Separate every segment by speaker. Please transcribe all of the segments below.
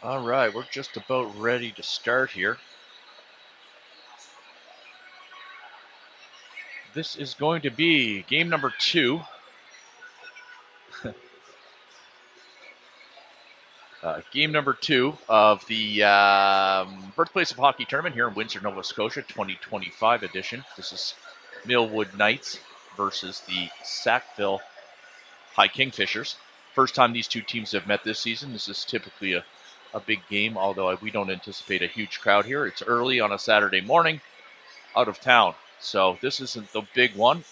Speaker 1: All right, we're just about ready to start here. This is going to be game number 2. Game number 2 of the Birthplace of Hockey Tournament here in Windsor, Nova Scotia, 2025 edition. This is Millwood Knights versus the Sackville High Kingfishers. First time these two teams have met this season. This is typically a big game, although we don't anticipate a huge crowd here. It's early on a Saturday morning out of town. So this isn't the big one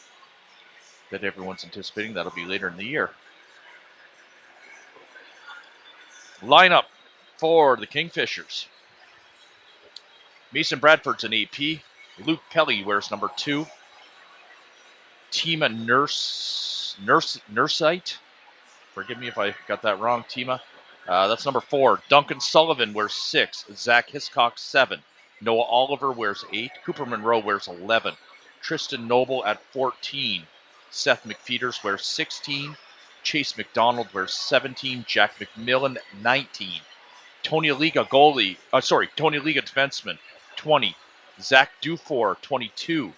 Speaker 1: that everyone's anticipating. That'll be later in the year. Lineup for the Kingfishers. Mason Bradford's an AP. Luke Pelly wears number 2. Tima Nursite. Forgive me if I got that wrong, Tima. That's number 4. Duncan Sullivan wears 6. Zach Hiscock 7. Noah Oliver wears 8. Cooper Monroe wears 11. Tristan Noble at 14. Seth McFeeters wears 16. Chase McDonald wears 17. Jack McMillan 19. Tony Liga defenseman 20. Zach Dufour 22.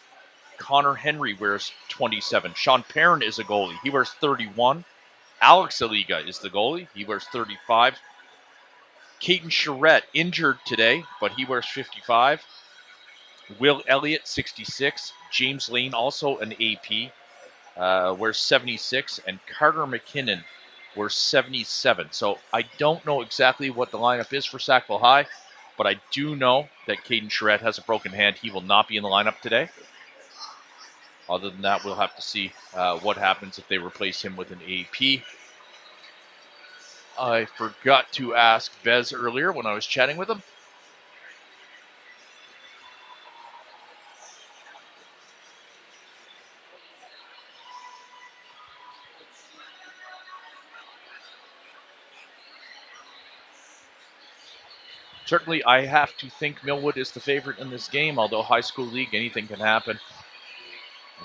Speaker 1: Connor Henry wears 27. Sean Perrin is a goalie. He wears 31. Alex Aliga is the goalie. He wears 35. Caden Charette injured today, but he wears 55. Will Elliott, 66. James Lane, also an AP, wears 76. And Carter McKinnon wears 77. So I don't know exactly what the lineup is for Sackville High, but I do know that Caden Charette has a broken hand. He will not be in the lineup today. Other than that, we'll have to see what happens if they replace him with an AP. I forgot to ask Bez earlier when I was chatting with him. Certainly, I have to think Millwood is the favorite in this game, although high school league, anything can happen.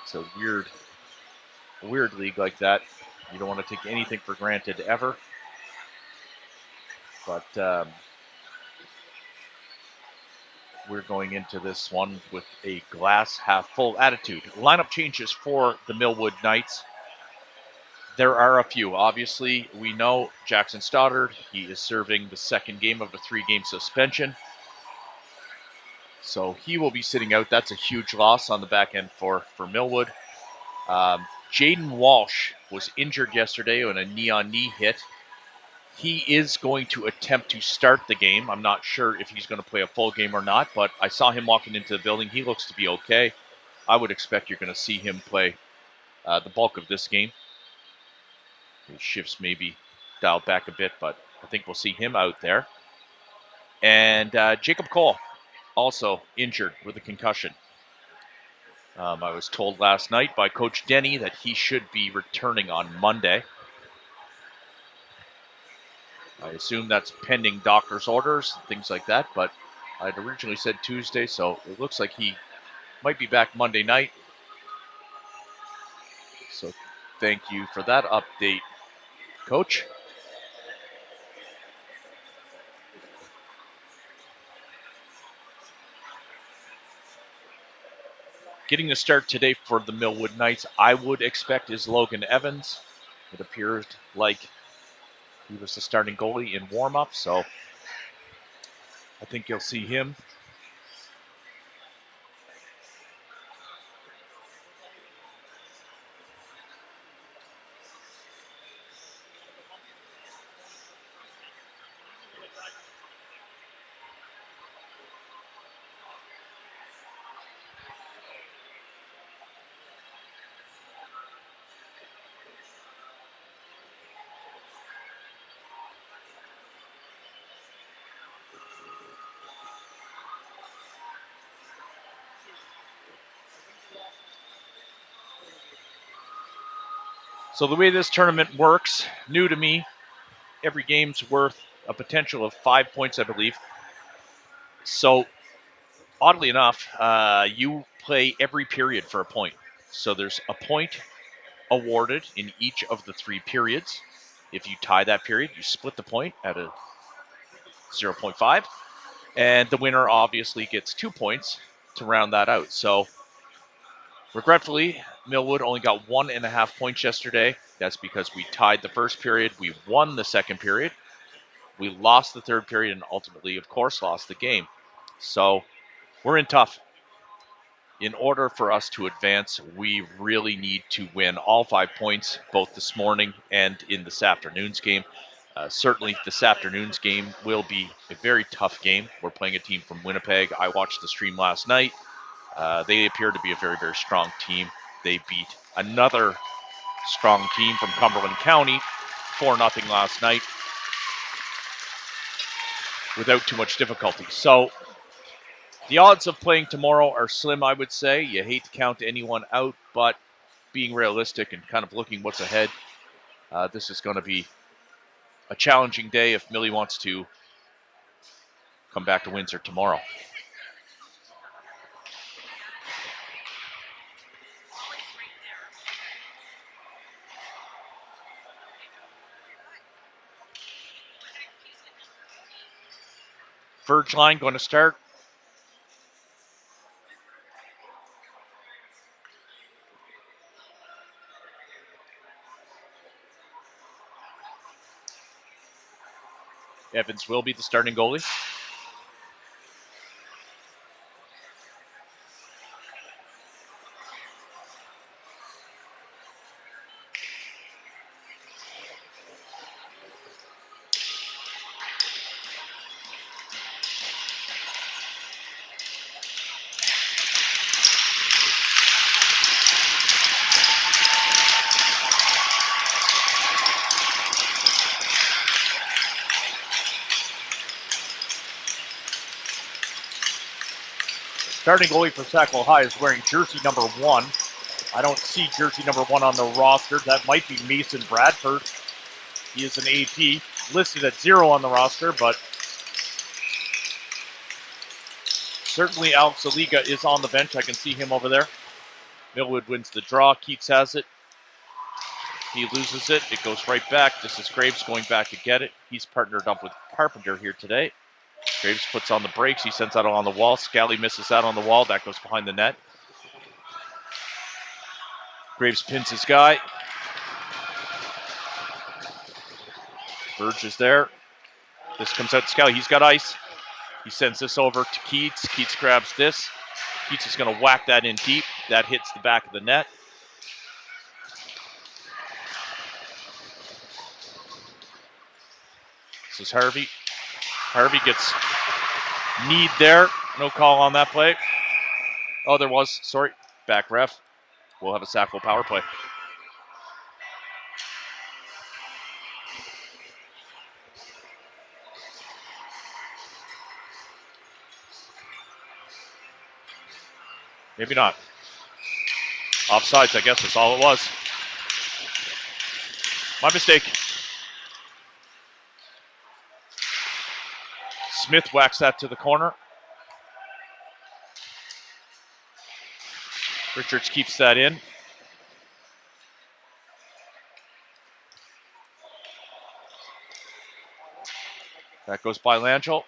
Speaker 1: It's a weird league like that. You don't want to take anything for granted ever. But we're going into this one with a glass half full attitude. Lineup changes for the Millwood Knights. There are a few. Obviously, we know Jackson Stoddard. He is serving the second game of a 3-game suspension. So he will be sitting out. That's a huge loss on the back end for Millwood. Jaden Walsh was injured yesterday on a knee-on-knee hit. He is going to attempt to start the game. I'm not sure if he's going to play a full game or not, but I saw him walking into the building. He looks to be okay. I would expect you're going to see him play the bulk of this game. His shifts may be dialed back a bit, but I think we'll see him out there. And Jacob Cole, also injured with a concussion. I was told last night by Coach Denny that he should be returning on Monday. I assume that's pending doctor's orders, things like that, but I'd originally said Tuesday, so it looks like he might be back Monday night. So thank you for that update, Coach. Getting the start today for the Millwood Knights, I would expect, is Logan Evans. It appears like he was the starting goalie in warm-up, so I think you'll see him. So the way this tournament works, new to me, every game's worth a potential of 5 points, I believe. So oddly enough, you play every period for a point. So there's a point awarded in each of the 3 periods. If you tie that period, you split the point at a 0.5. And the winner obviously gets 2 points to round that out. So regretfully, Millwood only got 1.5 points yesterday. That's because we tied the first period. We won the second period. We lost the third period and ultimately, of course, lost the game. So we're in tough. In order for us to advance, we really need to win all 5 points, both this morning and in this afternoon's game. Certainly, this afternoon's game will be a very tough game. We're playing a team from Winnipeg. I watched the stream last night. They appear to be a very, very strong team. They beat another strong team from Cumberland County 4-0 last night without too much difficulty. So the odds of playing tomorrow are slim, I would say. You hate to count anyone out, but being realistic and kind of looking what's ahead, this is going to be a challenging day if Millie wants to come back to Windsor tomorrow. Verge line going to start. Evans will be the starting goalie. Starting goalie for Sackville High is wearing jersey number 1. I don't see jersey number 1 on the roster. That might be Mason Bradford. He is an AP, listed at 0 on the roster, but certainly Alex Aliga is on the bench. I can see him over there. Millwood wins the draw. Keats has it. He loses it. It goes right back. This is Graves going back to get it. He's partnered up with Carpenter here today. Graves puts on the brakes. He sends that on the wall. Scally misses out on the wall. That goes behind the net. Graves pins his guy. Verge is there. This comes out to Scally. He's got ice. He sends this over to Keats. Keats grabs this. Keats is going to whack that in deep. That hits the back of the net. This is Harvey. Harvey gets kneed there. No call on that play. Oh, there was. Sorry. Back ref. We'll have a Sackville power play. Maybe not. Offsides, I guess that's all it was. My mistake. Smith whacks that to the corner. Richards keeps that in. That goes by Langell.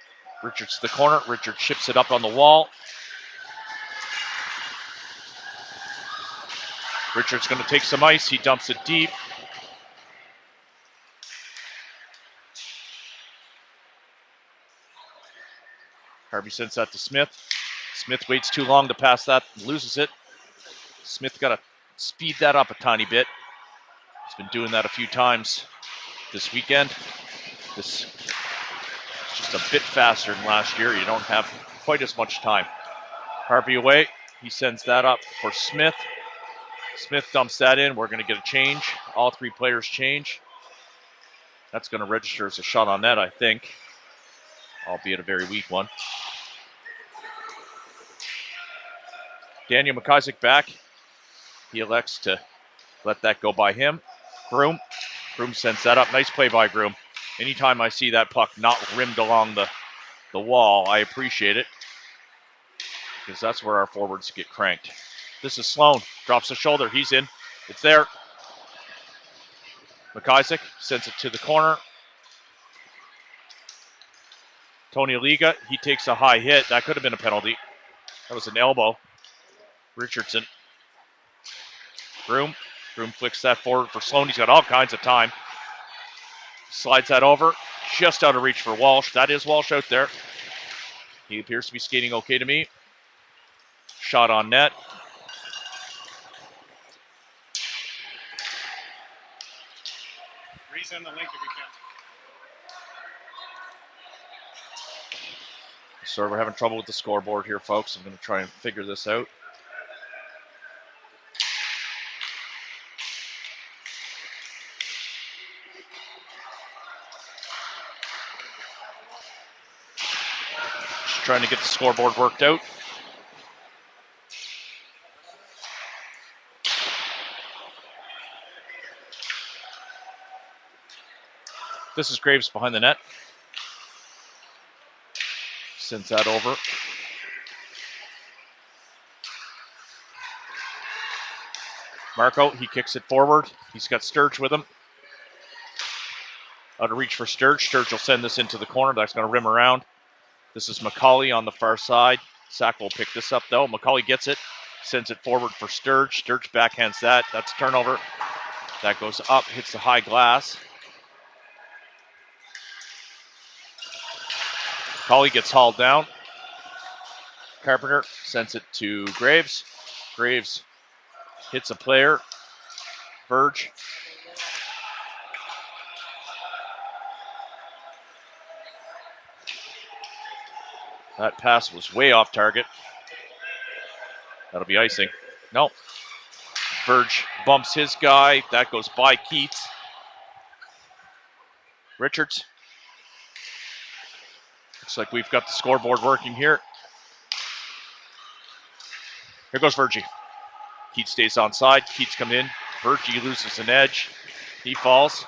Speaker 1: Richards to the corner. Richards chips it up on the wall. Richards going to take some ice. He dumps it deep. Harvey sends that to Smith. Smith waits too long to pass that, loses it. Smith got to speed that up a tiny bit. He's been doing that a few times this weekend. This is just a bit faster than last year. You don't have quite as much time. Harvey away. He sends that up for Smith. Smith dumps that in. We're going to get a change. All 3 players change. That's going to register as a shot on net, I think, albeit a very weak one. Daniel McIsaac back. He elects to let that go by him. Groom sends that up. Nice play by Groom. Anytime I see that puck not rimmed along the wall, I appreciate it, because that's where our forwards get cranked. This is Sloan. Drops the shoulder. He's in. It's there. McIsaac sends it to the corner. Tony Liga, he takes a high hit. That could have been a penalty. That was an elbow. Richardson. Groom flicks that forward for Sloan. He's got all kinds of time. Slides that over. Just out of reach for Walsh. That is Walsh out there. He appears to be skating okay to me. Shot on net.
Speaker 2: Resend the link if you can.
Speaker 1: So we're having trouble with the scoreboard here, folks. I'm going to try and figure this out. Just trying to get the scoreboard worked out. This is Graves behind the net. Sends that over. Marco, he kicks it forward. He's got Sturge with him. Out of reach for Sturge. Sturge will send this into the corner. That's going to rim around. This is McCauley on the far side. Sack will pick this up, though. McCauley gets it. Sends it forward for Sturge. Sturge backhands that. That's a turnover. That goes up, hits the high glass. McCauley gets hauled down. Carpenter sends it to Graves. Graves hits a player. Verge. That pass was way off target. That'll be icing. No. Verge bumps his guy. That goes by Keats. Richards. Looks like we've got the scoreboard working here. Here goes Verge. Keats stays on side. Keats come in. Verge loses an edge. He falls.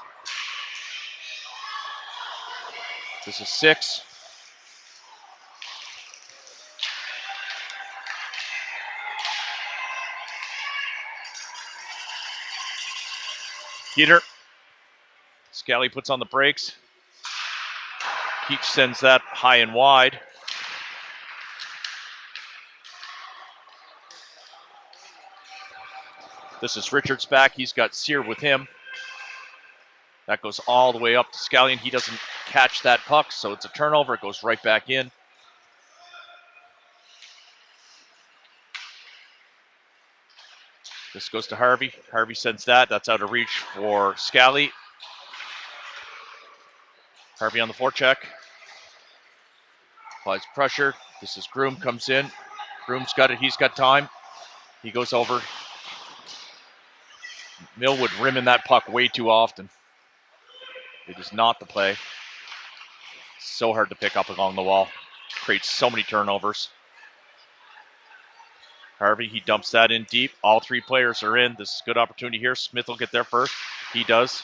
Speaker 1: This is 6. Peter. Scally puts on the brakes. Keats sends that high and wide. This is Richards back. He's got Sear with him. That goes all the way up to Scallion. He doesn't catch that puck, so it's a turnover. It goes right back in. This goes to Harvey. Harvey sends that. That's out of reach for Scally. Harvey on the forecheck. Applies pressure. This is Groom, comes in. Groom's got it. He's got time. He goes over. Millwood rimming that puck way too often. It is not the play. So hard to pick up along the wall. Creates so many turnovers. Harvey, he dumps that in deep. All 3 players are in. This is a good opportunity here. Smith will get there first. He does.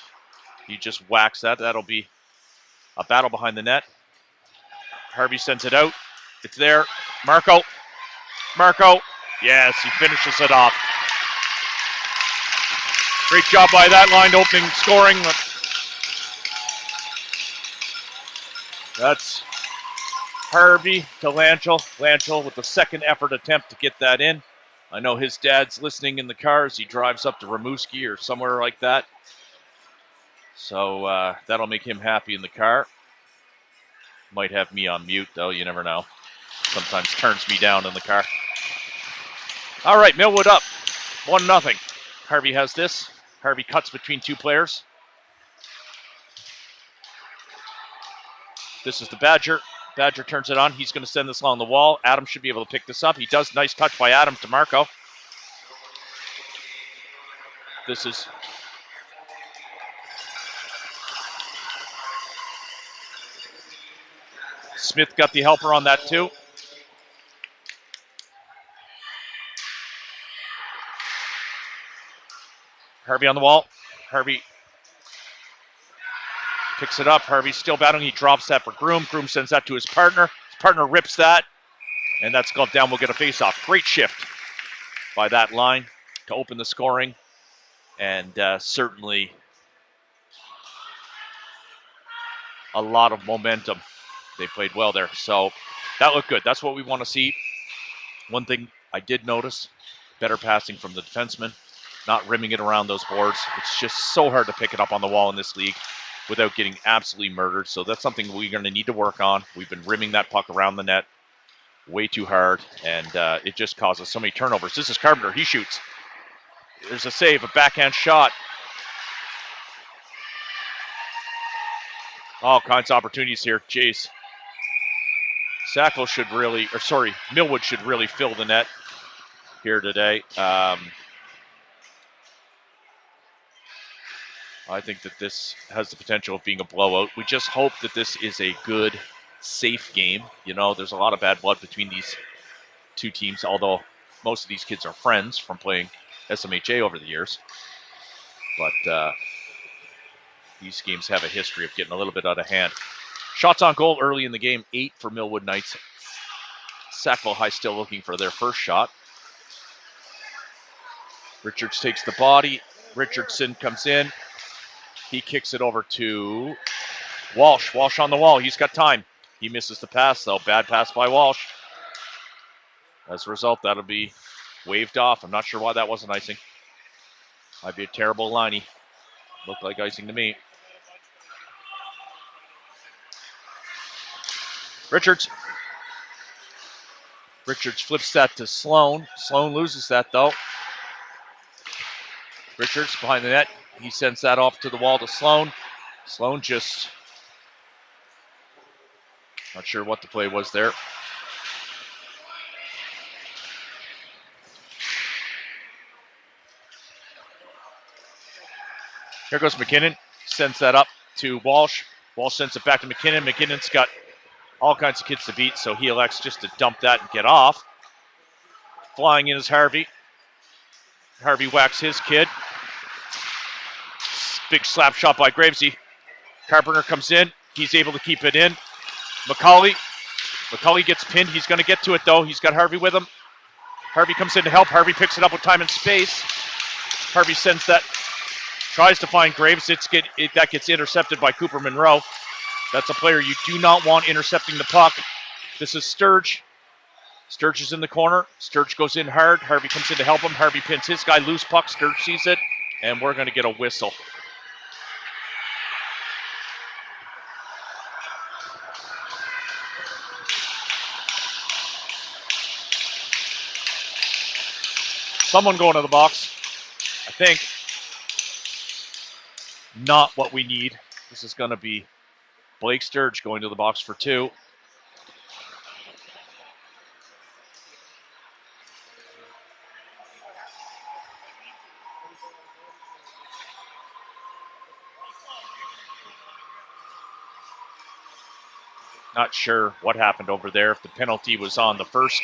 Speaker 1: He just whacks that. That'll be a battle behind the net. Harvey sends it out. It's there. Marco. Yes, he finishes it off. Great job by that line opening scoring. That's Harvey to Lanchel. Lanchel with the second effort attempt to get that in. I know his dad's listening in the car as he drives up to Rimouski or somewhere like that. So that'll make him happy in the car. Might have me on mute, though. You never know. Sometimes turns me down in the car. All right, Millwood up. 1-0. Harvey has this. Harvey cuts between 2 players. This is the Badger. Badger turns it on. He's going to send this along the wall. Adam should be able to pick this up. He does. Nice touch by Adam to Marco. This is Smith got the helper on that too. Harvey on the wall. Harvey picks it up. Harvey's still battling. He drops that for Groom. Groom sends that to his partner. His partner rips that. And that's gloved down. We'll get a face-off. Great shift by that line to open the scoring. And certainly a lot of momentum They played well there. So that looked good. That's what we want to see. One thing I did notice, better passing from the defenseman, not rimming it around those boards. It's just so hard to pick it up on the wall in this league without getting absolutely murdered. So that's something we're going to need to work on. We've been rimming that puck around the net way too hard, and it just causes so many turnovers. This is Carpenter. He shoots. There's a save, a backhand shot. All kinds of opportunities here. Jeez. Sackville should really, or sorry, Millwood should really fill the net here today. I think that this has the potential of being a blowout. We just hope that this is a good, safe game. You know, there's a lot of bad blood between these two teams, although most of these kids are friends from playing SMHA over the years. But these games have a history of getting a little bit out of hand. Shots on goal early in the game, 8 for Millwood Knights. Sackville High still looking for their first shot. Richards takes the body. Richardson comes in. He kicks it over to Walsh. Walsh on the wall. He's got time. He misses the pass, though. Bad pass by Walsh. As a result, that'll be waved off. I'm not sure why that wasn't icing. Might be a terrible liney. Looked like icing to me. Richards. Richards flips that to Sloan. Sloan loses that, though. Richards behind the net. He sends that off to the wall to Sloan. Sloan just not sure what the play was there. Here goes McKinnon. Sends that up to Walsh. Walsh sends it back to McKinnon. McKinnon's got all kinds of kids to beat, so he elects just to dump that and get off. Flying in is Harvey. Harvey whacks his kid. Big slap shot by Gravesy. Carpenter comes in. He's able to keep it in. McCauley gets pinned. He's going to get to it, though. He's got Harvey with him. Harvey comes in to help. Harvey picks it up with time and space. Harvey sends that. Tries to find Graves. That gets intercepted by Cooper Monroe. That's a player you do not want intercepting the puck. This is Sturge. Sturge is in the corner. Sturge goes in hard. Harvey comes in to help him. Harvey pins his guy. Loose puck. Sturge sees it. And we're going to get a whistle. Someone going to the box. I think. Not what we need. This is going to be Blake Sturge going to the box for 2. Not sure what happened over there. If the penalty was on the first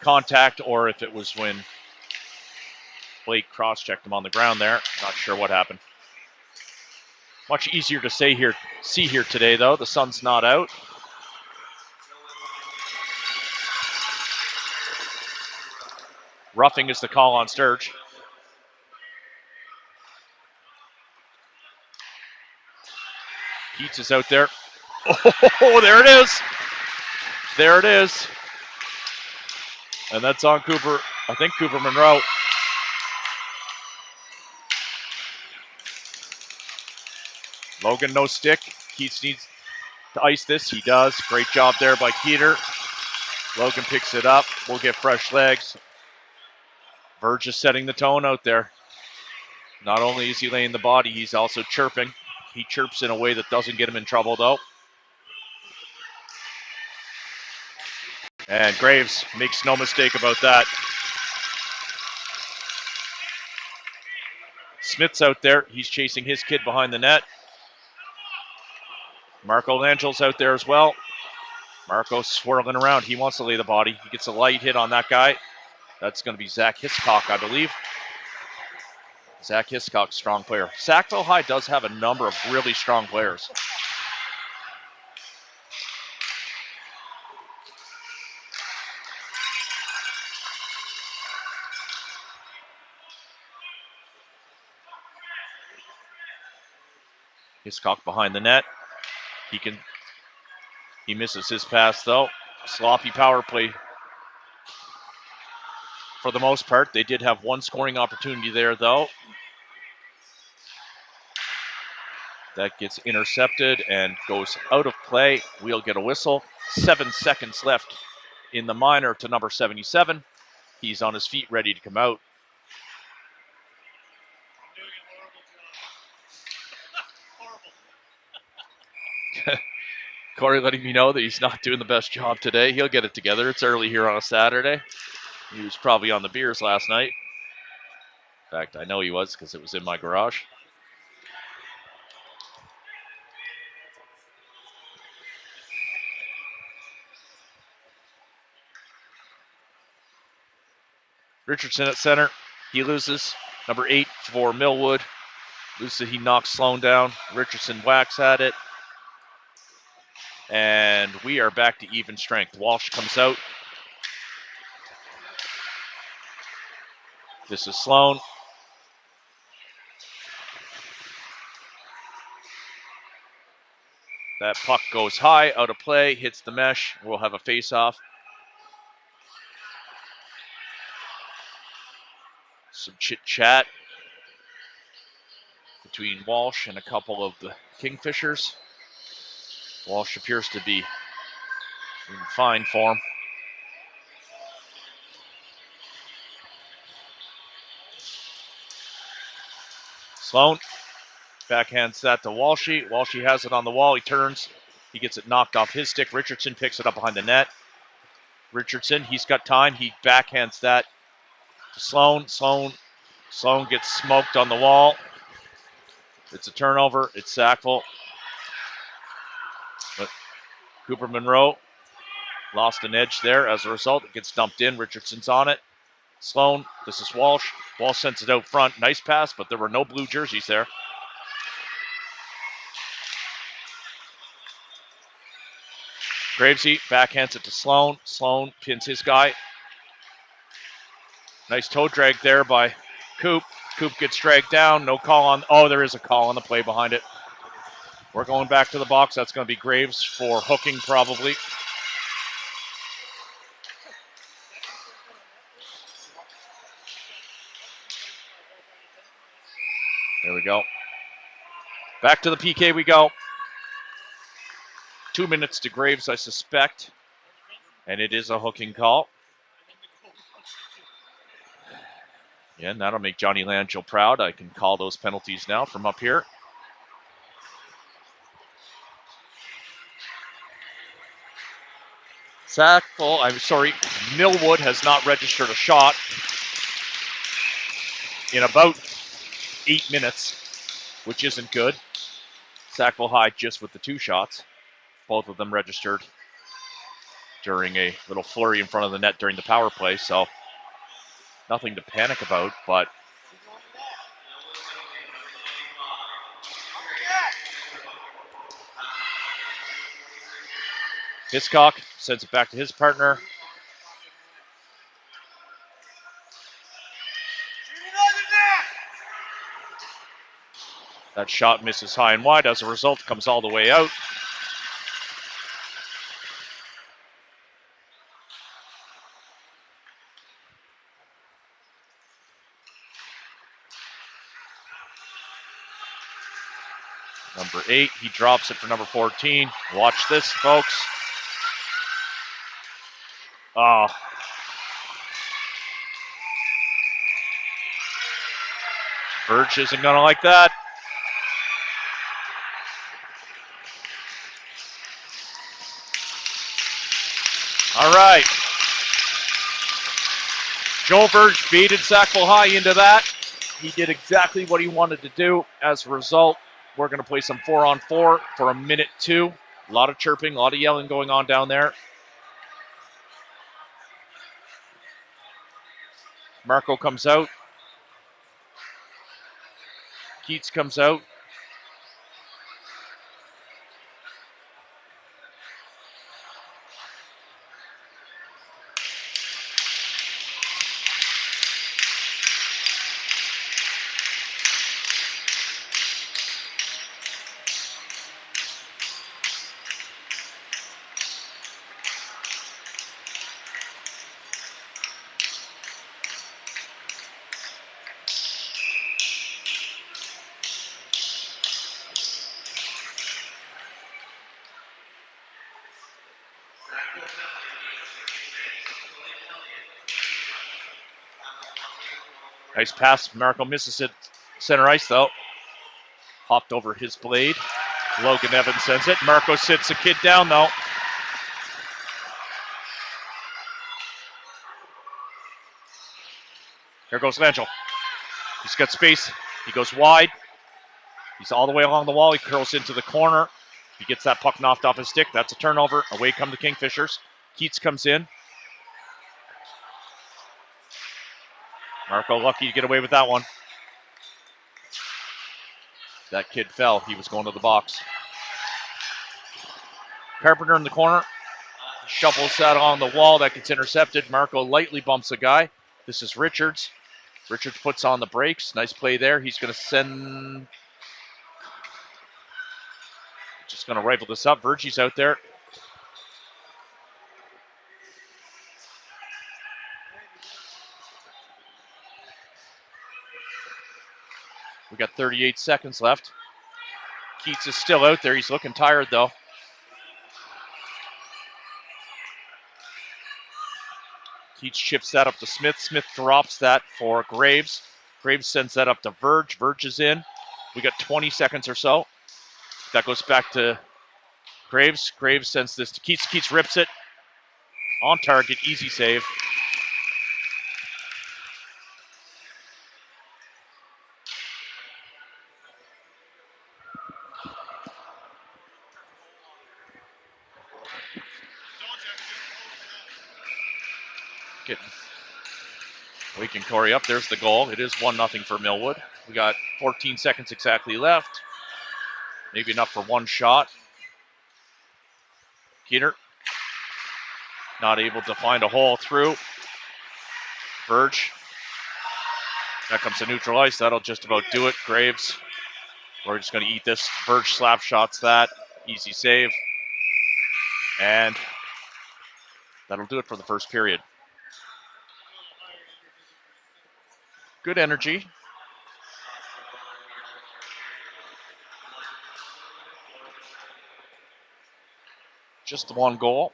Speaker 1: contact or if it was when Blake cross-checked him on the ground there. Not sure what happened. Much easier to see here today, though. The sun's not out. Roughing is the call on Sturge. Keats is out there. Oh, there it is. There it is. And that's on Cooper. I think Cooper Monroe. Logan, no stick. Keats needs to ice this. He does. Great job there by Keeter. Logan picks it up. We'll get fresh legs. Verge is setting the tone out there. Not only is he laying the body, he's also chirping. He chirps in a way that doesn't get him in trouble, though. And Graves makes no mistake about that. Smith's out there. He's chasing his kid behind the net. Marco Langel's out there as well. Marco's swirling around. He wants to lay the body. He gets a light hit on that guy. That's going to be Zach Hiscock, I believe. Zach Hiscock, strong player. Sackville High does have a number of really strong players. Hiscock behind the net. He misses his pass though. Sloppy power play for the most part. They did have one scoring opportunity there though. That gets intercepted and goes out of play. We'll get a whistle. 7 seconds left in the minor to number 77. He's on his feet, ready to come out. Corey letting me know that he's not doing the best job today. He'll get it together. It's early here on a Saturday. He was probably on the beers last night. In fact, I know he was because it was in my garage. Richardson at center. He loses. Number 8 for Millwood. Loses. He knocks Sloan down. Richardson whacks at it. And we are back to even strength. Walsh comes out. This is Sloan. That puck goes high, out of play, hits the mesh. We'll have a face-off. Some chit-chat between Walsh and a couple of the Kingfishers. Walsh appears to be in fine form. Sloan backhands that to Walshy. Walshy has it on the wall. He turns. He gets it knocked off his stick. Richardson picks it up behind the net. Richardson, he's got time. He backhands that to Sloan. Sloan gets smoked on the wall. It's a turnover. It's Sackville. But Cooper Monroe lost an edge there. As a result, it gets dumped in. Richardson's on it. Sloan, this is Walsh. Walsh sends it out front. Nice pass, but there were no blue jerseys there. Gravesy backhands it to Sloan. Sloan pins his guy. Nice toe drag there by Coop. Coop gets dragged down. No call on. Oh, there is a call on the play behind it. We're going back to the box. That's going to be Graves for hooking probably. There we go. Back to the PK we go. 2 minutes to Graves, I suspect. And it is a hooking call. Yeah, and that'll make Johnny Langell proud. I can call those penalties now from up here. Millwood has not registered a shot in about 8 minutes, which isn't good. Sackville High just with the 2 shots. Both of them registered during a little flurry in front of the net during the power play, so nothing to panic about, but Hiscock sends it back to his partner. That shot misses high and wide. As a result, comes all the way out. Number 8, he drops it for number 14. Watch this, folks. Oh. Birch isn't going to like that. All right. Joel Birch baited Sackville High into that. He did exactly what he wanted to do. As a result, we're going to play some 4-on-4 for a minute 2. A lot of chirping, a lot of yelling going on down there. Marco comes out. Keats comes out. Nice pass. Marco misses it. Center ice, though. Hopped over his blade. Logan Evans sends it. Marco sits the kid down, though. Here goes Langell. He's got space. He goes wide. He's all the way along the wall. He curls into the corner. He gets that puck knocked off his stick. That's a turnover. Away come the Kingfishers. Keats comes in. Marco lucky to get away with that one. That kid fell. He was going to the box. Carpenter in the corner. Shovels that on the wall. That gets intercepted. Marco lightly bumps a guy. This is Richards. Richards puts on the brakes. Nice play there. He's going to send... Just going to rifle this up. Virgie's out there. We got 38 seconds left. Keats is still out there. He's looking tired, though. Keats chips that up to Smith. Smith drops that for Graves. Graves sends that up to Verge. Verge is in. We got 20 seconds or so. That goes back to Graves. Graves sends this to Keats. Keats rips it. On target. Easy save. Getting waking Corey up. There's the goal. It is 1-0 for Millwood. We got 14 seconds exactly left. Maybe enough for one shot. Keeter not able to find a hole through. Verge. That comes to neutral ice. That'll just about do it. Graves. We're just going to eat this. Verge slap shots that. Easy save. And that'll do it for the first period. Good energy. Just the one goal.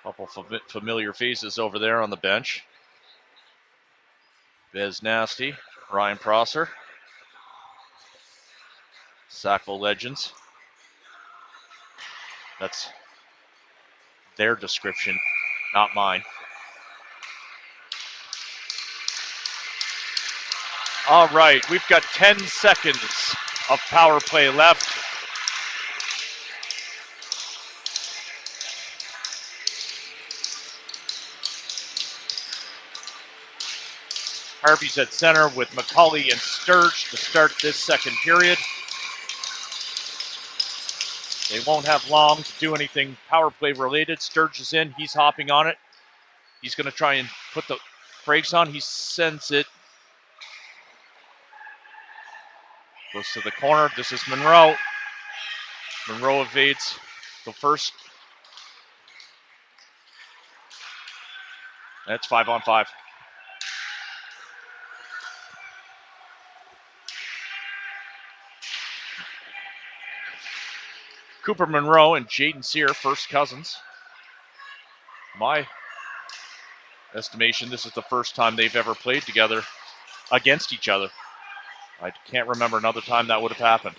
Speaker 1: Couple familiar faces over there on the bench. Bez Nasty, Ryan Prosser. Sackville legends. That's their description, not mine. All right, we've got 10 seconds of power play left. Harvey's at center with McCauley and Sturge to start this second period. They won't have long to do anything power play related. Sturge is in. He's hopping on it. He's going to try and put the brakes on. He sends it. Goes to the corner. This is Monroe. Monroe evades the first. That's 5-on-5. Cooper Monroe and Jaden Sear, first cousins. My estimation, this is the first time they've ever played together against each other. I can't remember another time that would have happened.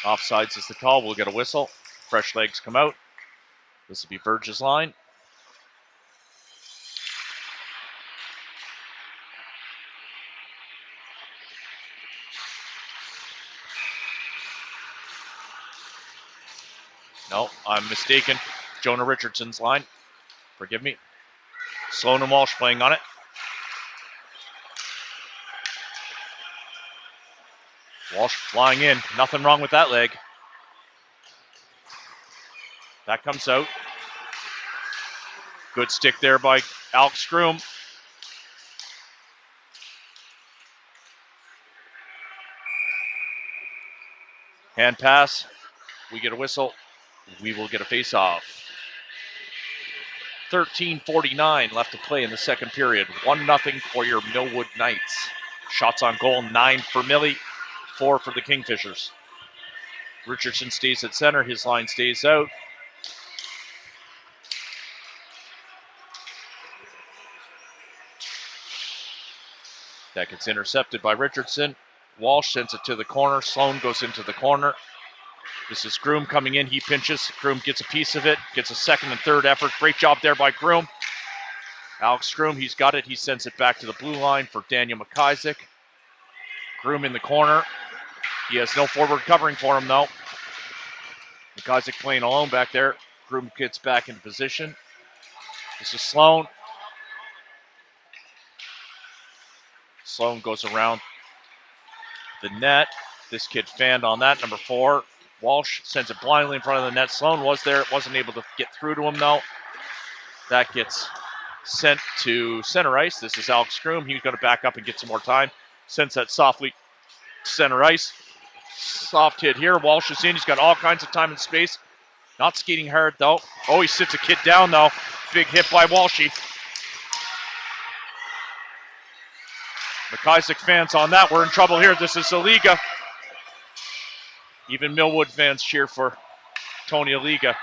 Speaker 1: Offsides is the call. We'll get a whistle. Fresh legs come out. This will be Verge's line. No, I'm mistaken. Jonah Richardson's line. Forgive me. Sloan and Walsh playing on it. Walsh flying in. Nothing wrong with that leg. That comes out. Good stick there by Alex Groom. Hand pass. We get a whistle. We will get a face-off. 13:49 left to play in the second period. 1-0 for your Millwood Knights. Shots on goal, 9 for Millie, 4 for the Kingfishers. Richardson stays at center. His line stays out. That gets intercepted by Richardson. Walsh sends it to the corner. Sloan goes into the corner. This is Groom coming in. He pinches. Groom gets a piece of it. Gets a second and third effort. Great job there by Groom. Alex Groom, he's got it. He sends it back to the blue line for Daniel McIsaac. Groom in the corner. He has no forward covering for him, though. McIsaac playing alone back there. Groom gets back into position. This is Sloan. Sloan goes around the net. This kid fanned on that, number 4. Walsh sends it blindly in front of the net. Sloan was there. Wasn't able to get through to him, though. That gets sent to center ice. This is Alex Groom. He's going to back up and get some more time. Sends that softly to center ice. Soft hit here. Walsh is in. He's got all kinds of time and space. Not skating hard, though. Oh, he sits a kid down, though. Big hit by Walshy. McIsaac fans on that. We're in trouble here. This is Aliga. Even Millwood fans cheer for Tony Aliga.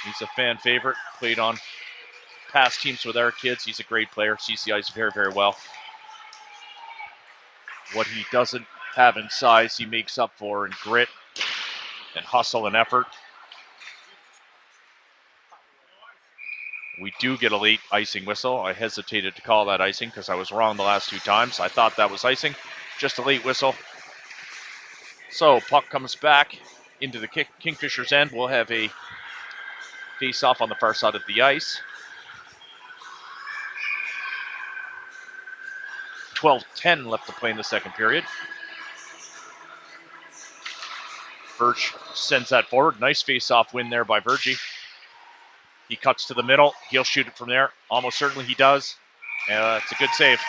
Speaker 1: He's a fan favorite. Played on past teams with our kids. He's a great player. Sees the ice very, very well. What he doesn't have in size, he makes up for in grit and hustle and effort. We do get a late icing whistle. I hesitated to call that icing because I was wrong the last 2 times. I thought that was icing. Just a late whistle. So puck comes back into the Kingfishers' end. We'll have a face-off on the far side of the ice. 12:10 left to play in the second period. Verge sends that forward. Nice face-off win there by Vergie. He cuts to the middle. He'll shoot it from there. Almost certainly he does. It's a good save.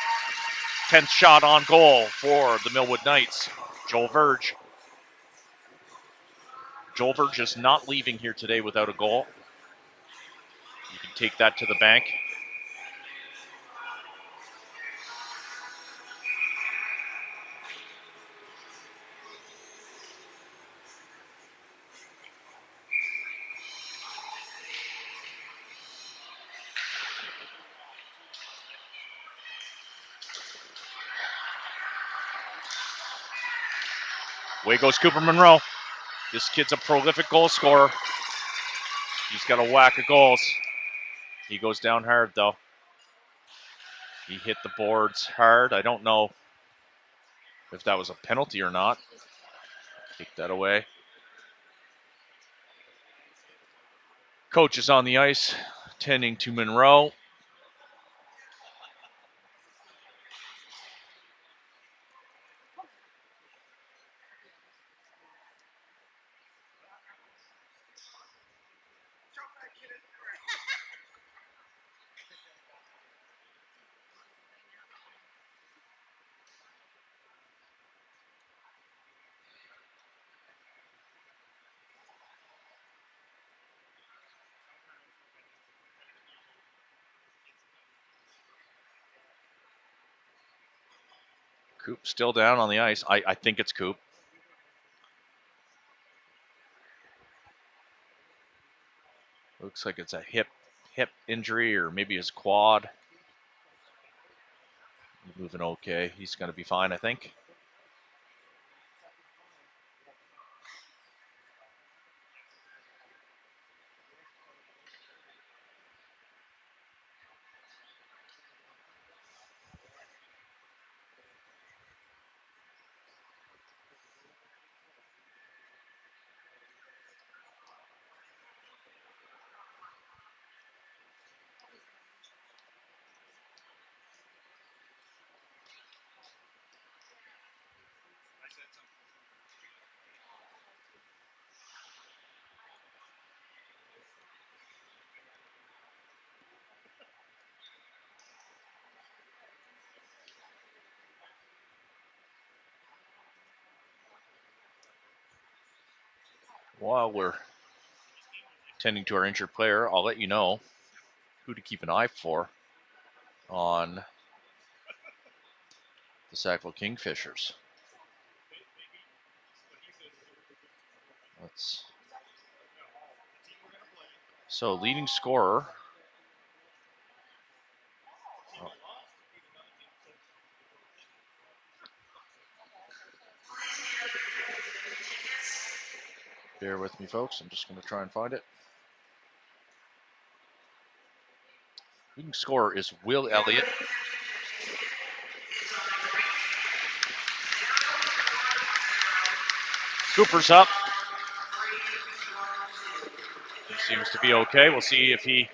Speaker 1: 10th shot on goal for the Millwood Knights. Joel Verge. Joel Verge is not leaving here today without a goal. You can take that to the bank. Away goes Cooper Monroe. This kid's a prolific goal scorer. He's got a whack of goals. He goes down hard, though. He hit the boards hard. I don't know if that was a penalty or not. Take that away. Coach is on the ice, tending to Monroe. Coop still down on the ice. I think it's Coop. Looks like it's a hip injury or maybe his quad. Moving okay. He's going to be fine, I think. while we're tending to our injured player, I'll let you know who to keep an eye for on the Sackville Kingfishers. So leading scorer. Bear with me, folks. I'm just going to try and find it. Leading scorer is Will Elliott. Cooper's up. He seems to be okay. We'll see if he...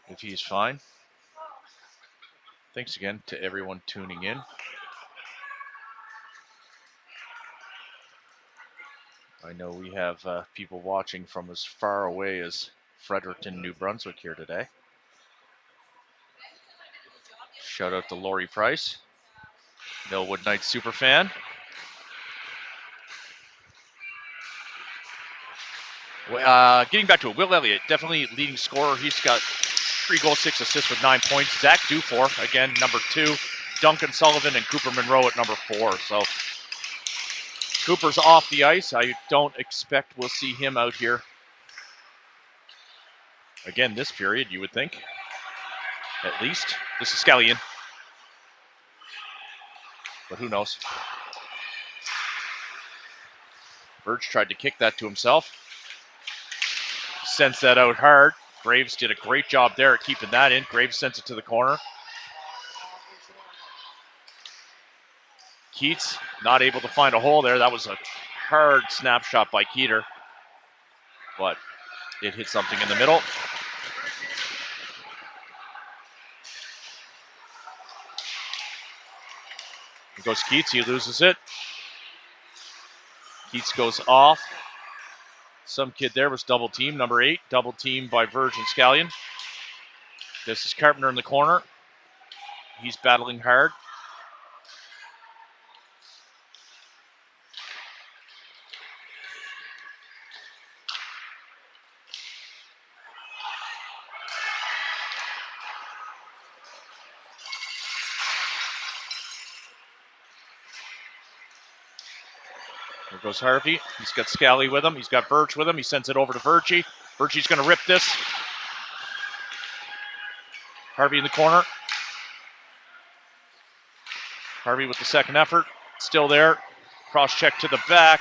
Speaker 1: if he's fine. Thanks again to everyone tuning in. I know we have people watching from as far away as Fredericton, New Brunswick here today. Shout out to Lori Price, Millwood Knights superfan. Getting back to it, Will Elliott, definitely leading scorer. He's got 3 goals, 6 assists with 9 points. Zach Dufour, again, number 2. Duncan Sullivan and Cooper Monroe at number 4. So Cooper's off the ice. I don't expect we'll see him out here again this period, you would think. At least. This is Scallion. But who knows? Birch tried to kick that to himself. Sends that out hard. Graves did a great job there at keeping that in. Graves sends it to the corner. Keats not able to find a hole there. That was a hard snapshot by Keeter. But it hit something in the middle. Here goes Keats. He loses it. Keats goes off. Some kid there was double teamed. Number 8, double teamed by Verge and Scallion. This is Carpenter in the corner. He's battling hard. Here goes Harvey. He's got Scally with him. He's got Verge with him. He sends it over to Virgie. Virgie's going to rip this. Harvey in the corner. Harvey with the second effort. Still there. Cross check to the back.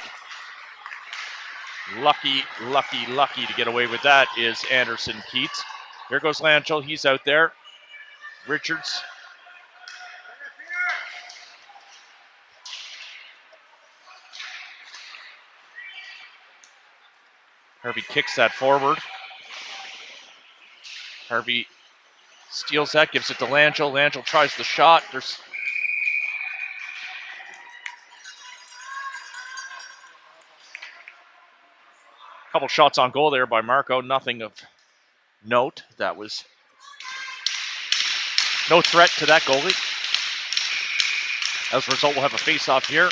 Speaker 1: Lucky to get away with that is Anderson Keats. Here goes Lanchel. He's out there. Richards. Harvey kicks that forward. Harvey steals that, gives it to Lanchel. Lanchel tries the shot. There's a couple shots on goal there by Marco. Nothing of note. That was no threat to that goalie. As a result, we'll have a face-off here.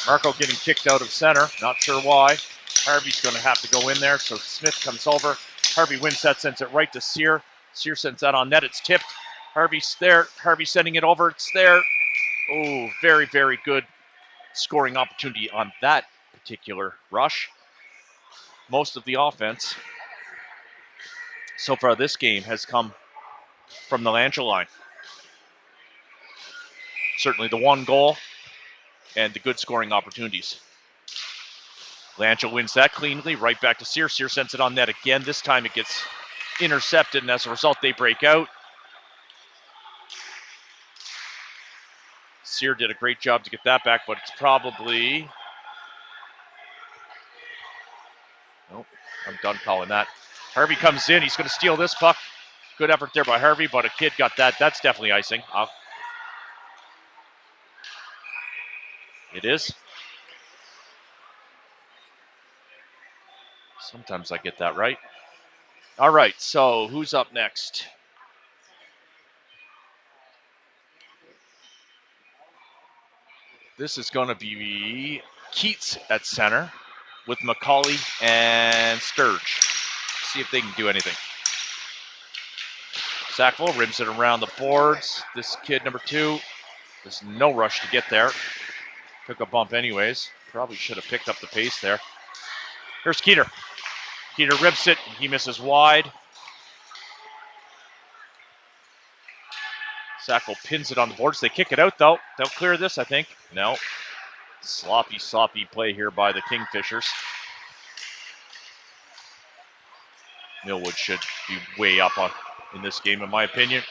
Speaker 1: Marco getting kicked out of center. Not sure why. Harvey's going to have to go in there, so Smith comes over. Harvey wins that, sends it right to Sear. Sear sends that on net. It's tipped. Harvey's there. Harvey sending it over. It's there. Oh, very good scoring opportunity on that particular rush. Most of the offense so far this game has come from the Lanchel line. Certainly the one goal and the good scoring opportunities. Lanchel wins that cleanly, right back to Sear. Sear sends it on net again. This time it gets intercepted, and as a result, they break out. Sear did a great job to get that back, but it's probably... Nope, I'm done calling that. Harvey comes in. He's going to steal this puck. Good effort there by Harvey, but a kid got that. That's definitely icing. It is. Sometimes I get that right. All right, so who's up next? This is going to be Keats at center with McCauley and Sturge. See if they can do anything. Sackville rims it around the boards. This kid, number 2, there's no rush to get there. Took a bump anyways. Probably should have picked up the pace there. Here's Keeter. Keeter rips it. He misses wide. Sackville pins it on the boards. They kick it out, though. They'll clear this, I think. No. Sloppy play here by the Kingfishers. Millwood should be way up in this game, in my opinion.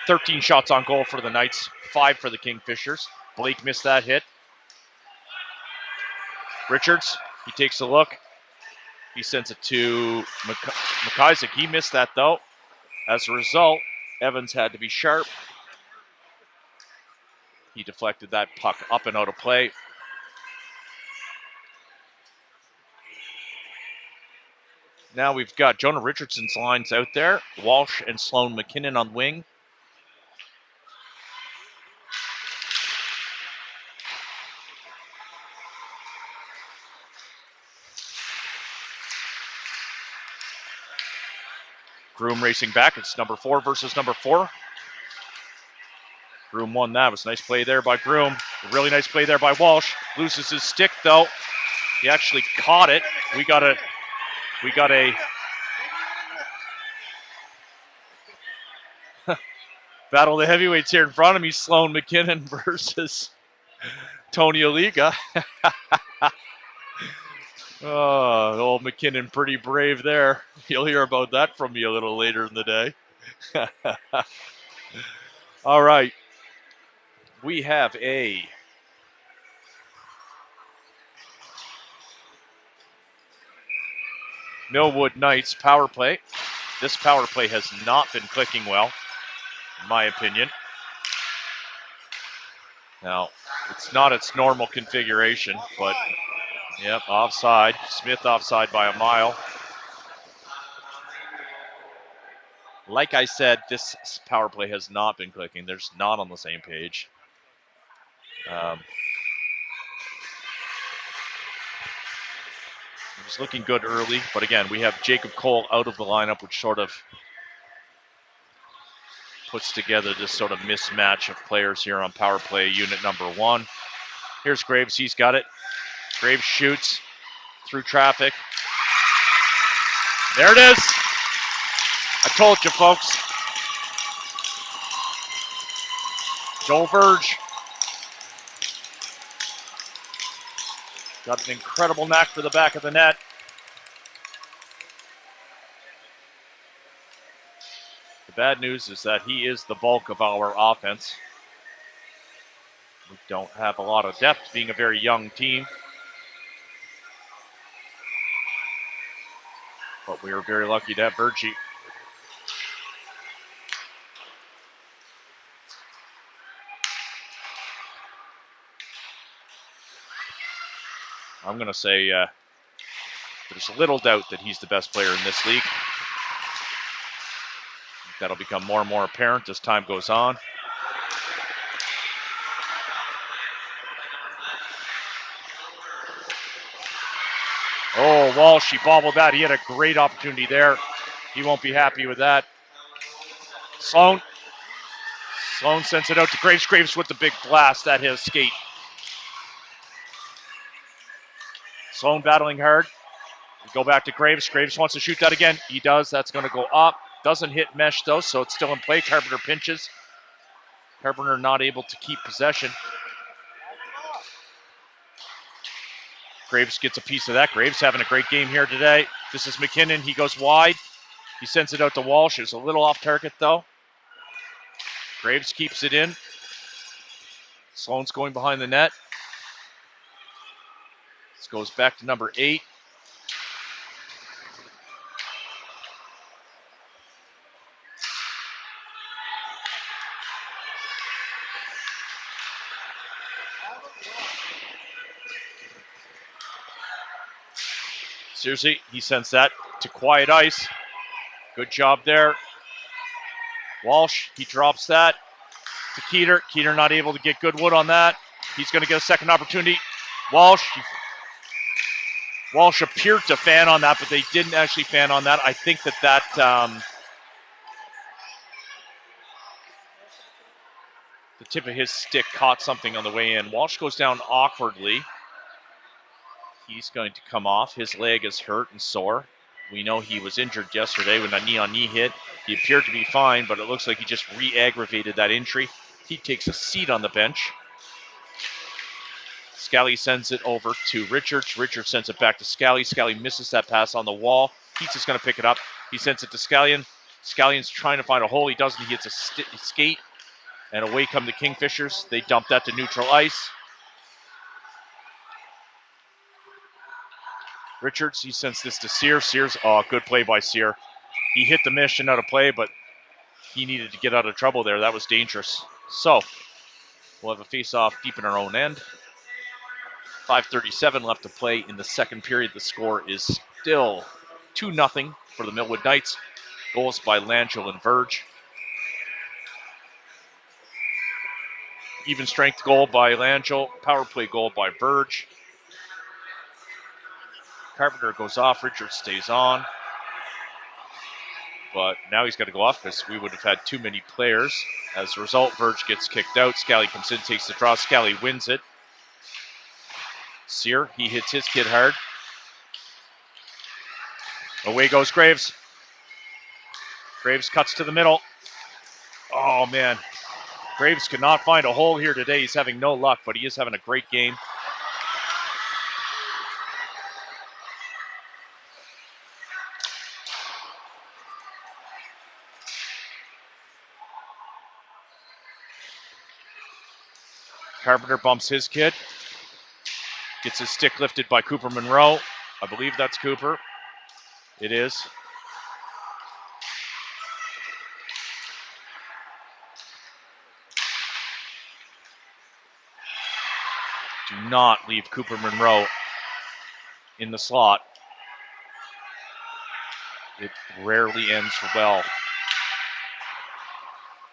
Speaker 1: 13 shots on goal for the Knights, 5 for the Kingfishers. Blake missed that hit. Richards, he takes a look. He sends it to McIsaac. He missed that, though. As a result, Evans had to be sharp. He deflected that puck up and out of play. Now we've got Jonah Richardson's lines out there. Walsh and Sloan McKinnon on wing. Groom racing back. It's number 4 versus number 4. Groom won that. It was a nice play there by Groom. A really nice play there by Walsh. Loses his stick, though. He actually caught it. We got a battle of the heavyweights here in front of me. Sloan McKinnon versus Tony Aliga. Oh, old McKinnon pretty brave there. You'll hear about that from me a little later in the day. All right. We have a Millwood Knights power play. This power play has not been clicking well, in my opinion. Now, it's not its normal configuration, but yep, offside. Smith offside by a mile. Like I said, this power play has not been clicking. They're just not on the same page. It was looking good early, but again, we have Jacob Cole out of the lineup, which sort of puts together this sort of mismatch of players here on power play unit number 1. Here's Graves. He's got it. Graves shoots through traffic. There it is. I told you, folks. Joel Verge got an incredible knack for the back of the net. The bad news is that he is the bulk of our offense. We don't have a lot of depth, being a very young team. But we were very lucky to have Verge. I'm going to say there's little doubt that he's the best player in this league. That'll become more and more apparent as time goes on. Oh, Walsh, he bobbled that. He had a great opportunity there. He won't be happy with that. Sloan sends it out to Graves. Graves with the big blast. That hit a skate. Sloan battling hard. We go back to Graves. Graves wants to shoot that again. He does. That's going to go up. Doesn't hit mesh, though, so it's still in play. Carpenter pinches. Carpenter not able to keep possession. Graves gets a piece of that. Graves having a great game here today. This is McKinnon. He goes wide. He sends it out to Walsh. It's a little off target, though. Graves keeps it in. Sloan's going behind the net. This goes back to number 8. Seriously, he sends that to quiet ice. Good job there. Walsh, he drops that to Keeter. Keeter not able to get good wood on that. He's going to get a second opportunity. Walsh appeared to fan on that, but they didn't actually fan on that. I think that the tip of his stick caught something on the way in. Walsh goes down awkwardly. He's going to come off. His leg is hurt and sore. We know he was injured yesterday when a knee-on-knee hit. He appeared to be fine, but it looks like he just re-aggravated that injury. He takes a seat on the bench. Scally sends it over to Richards. Richards sends it back to Scally. Scally misses that pass on the wall. Keats is going to pick it up. He sends it to Scallion. Scallion's trying to find a hole. He doesn't. He hits a skate. And away come the Kingfishers. They dump that to neutral ice. Richards, he sends this to Sear. Sears, good play by Sear. He hit the mission out of play, but he needed to get out of trouble there. That was dangerous. So, we'll have a face-off deep in our own end. 5:37 left to play in the second period. The score is still 2-0 for the Millwood Knights. Goals by Langell and Verge. Even strength goal by Langell. Power play goal by Verge. Carpenter goes off. Richards stays on. But now he's got to go off because we would have had too many players. As a result, Verge gets kicked out. Scally comes in, takes the draw. Scally wins it. Sear, he hits his kid hard. Away goes Graves. Graves cuts to the middle. Oh, man. Graves could not find a hole here today. He's having no luck, but he is having a great game. Carpenter bumps his kid. Gets his stick lifted by Cooper Monroe. I believe that's Cooper. It is. Do not leave Cooper Monroe in the slot. It rarely ends well.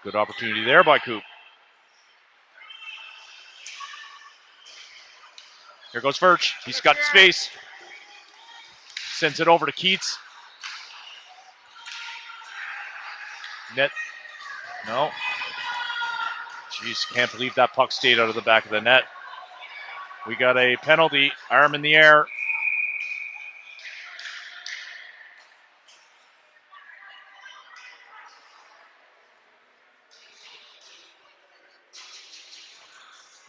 Speaker 1: Good opportunity there by Coop. Here goes Verge. He's got space. Sends it over to Keats. Net. No. Jeez, can't believe that puck stayed out of the back of the net. We got a penalty. Arm in the air.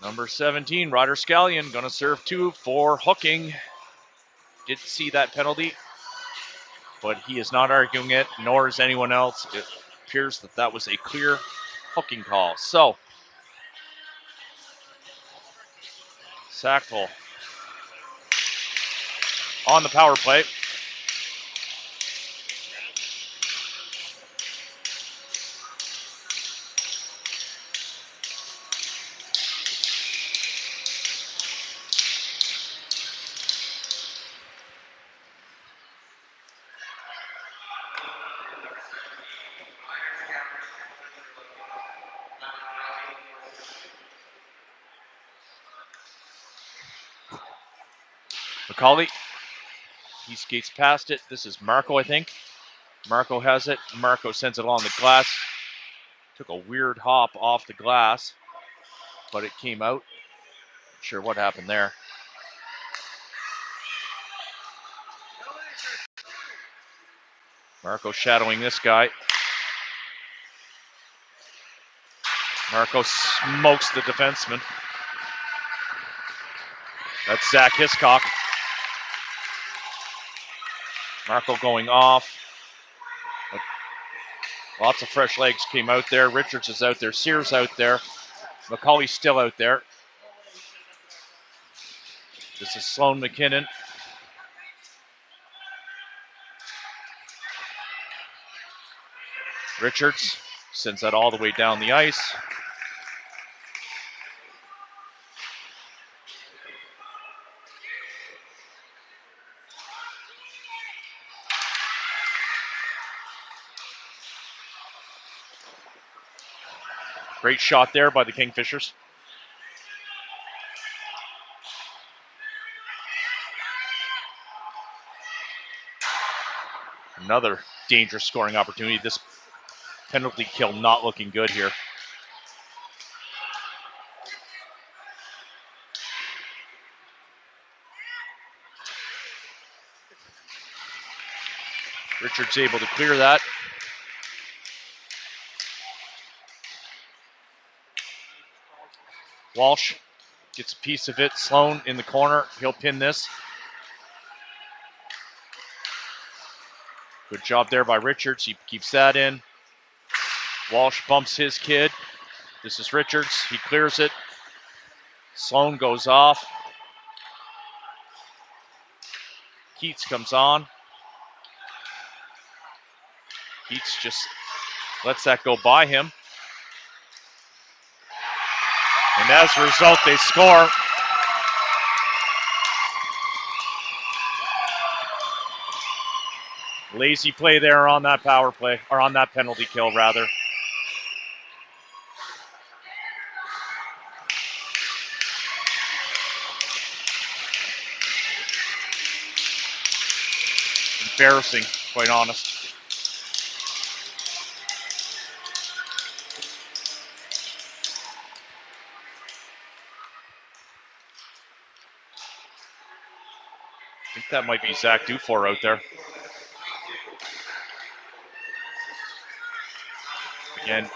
Speaker 1: Number 17, Ryder Scallion, going to serve 2 for hooking. Didn't see that penalty, but he is not arguing it, nor is anyone else. It appears that that was a clear hooking call. So, Sackville on the power play. McCauley, he skates past it. This is Marco, I think. Marco has it. Marco sends it along the glass. Took a weird hop off the glass, but it came out. Not sure what happened there. Marco shadowing this guy. Marco smokes the defenseman. That's Zach Hiscock. Marco going off. Lots of fresh legs came out there. Richards is out there. Sears out there. McCauley's still out there. This is Sloan McKinnon. Richards sends that all the way down the ice. Great shot there by the Kingfishers. Another dangerous scoring opportunity. This penalty kill not looking good here. Richards able to clear that. Walsh gets a piece of it. Sloan in the corner. He'll pin this. Good job there by Richards. He keeps that in. Walsh bumps his kid. This is Richards. He clears it. Sloan goes off. Keats comes on. Keats just lets that go by him. And as a result, they score. Lazy play there on that power play, or on that penalty kill, rather. Embarrassing, quite honest. I think that might be Zach Dufour out there. Again.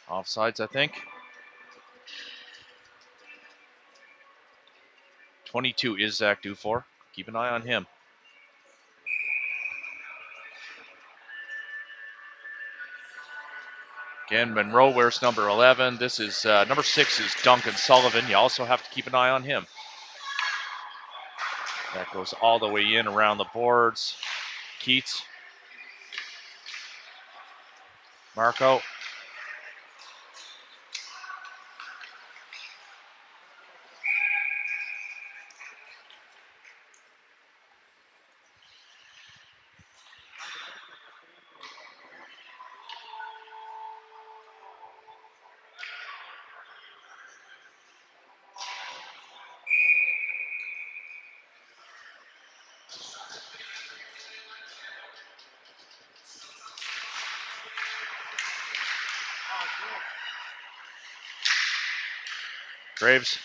Speaker 1: Offsides, I think. 22 is Zach Dufour. Keep an eye on him. Again, Monroe wears number 11. This is number 6 is Duncan Sullivan. You also have to keep an eye on him. That goes all the way in around the boards. Keats. Marco. Graves.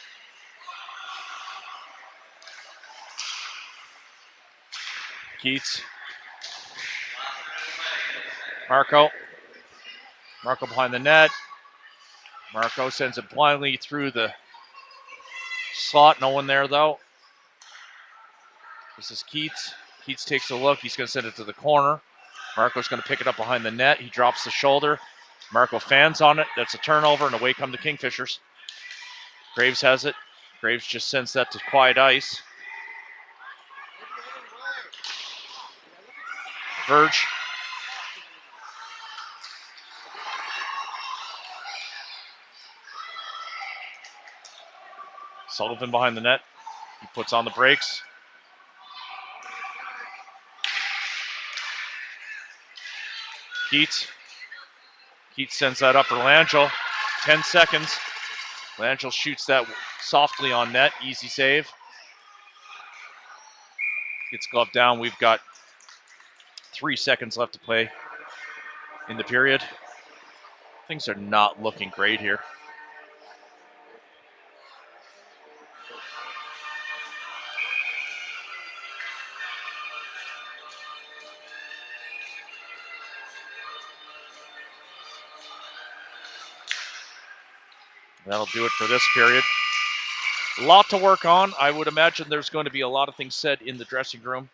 Speaker 1: Keats. Marco. Marco behind the net. Marco sends it blindly through the slot. No one there, though. This is Keats. Keats takes a look. He's going to send it to the corner. Marco's going to pick it up behind the net. He drops the shoulder. Marco fans on it. That's a turnover, and away come the Kingfishers. Graves has it. Graves just sends that to quiet ice. Verge. Sullivan behind the net. He puts on the brakes. Keats. Keats sends that up for Langell. 10 seconds. Langell shoots that softly on net. Easy save. Gets gloved down. We've got 3 seconds left to play in the period. Things are not looking great here. That'll do it for this period. A lot to work on. I would imagine there's going to be a lot of things said in the dressing room.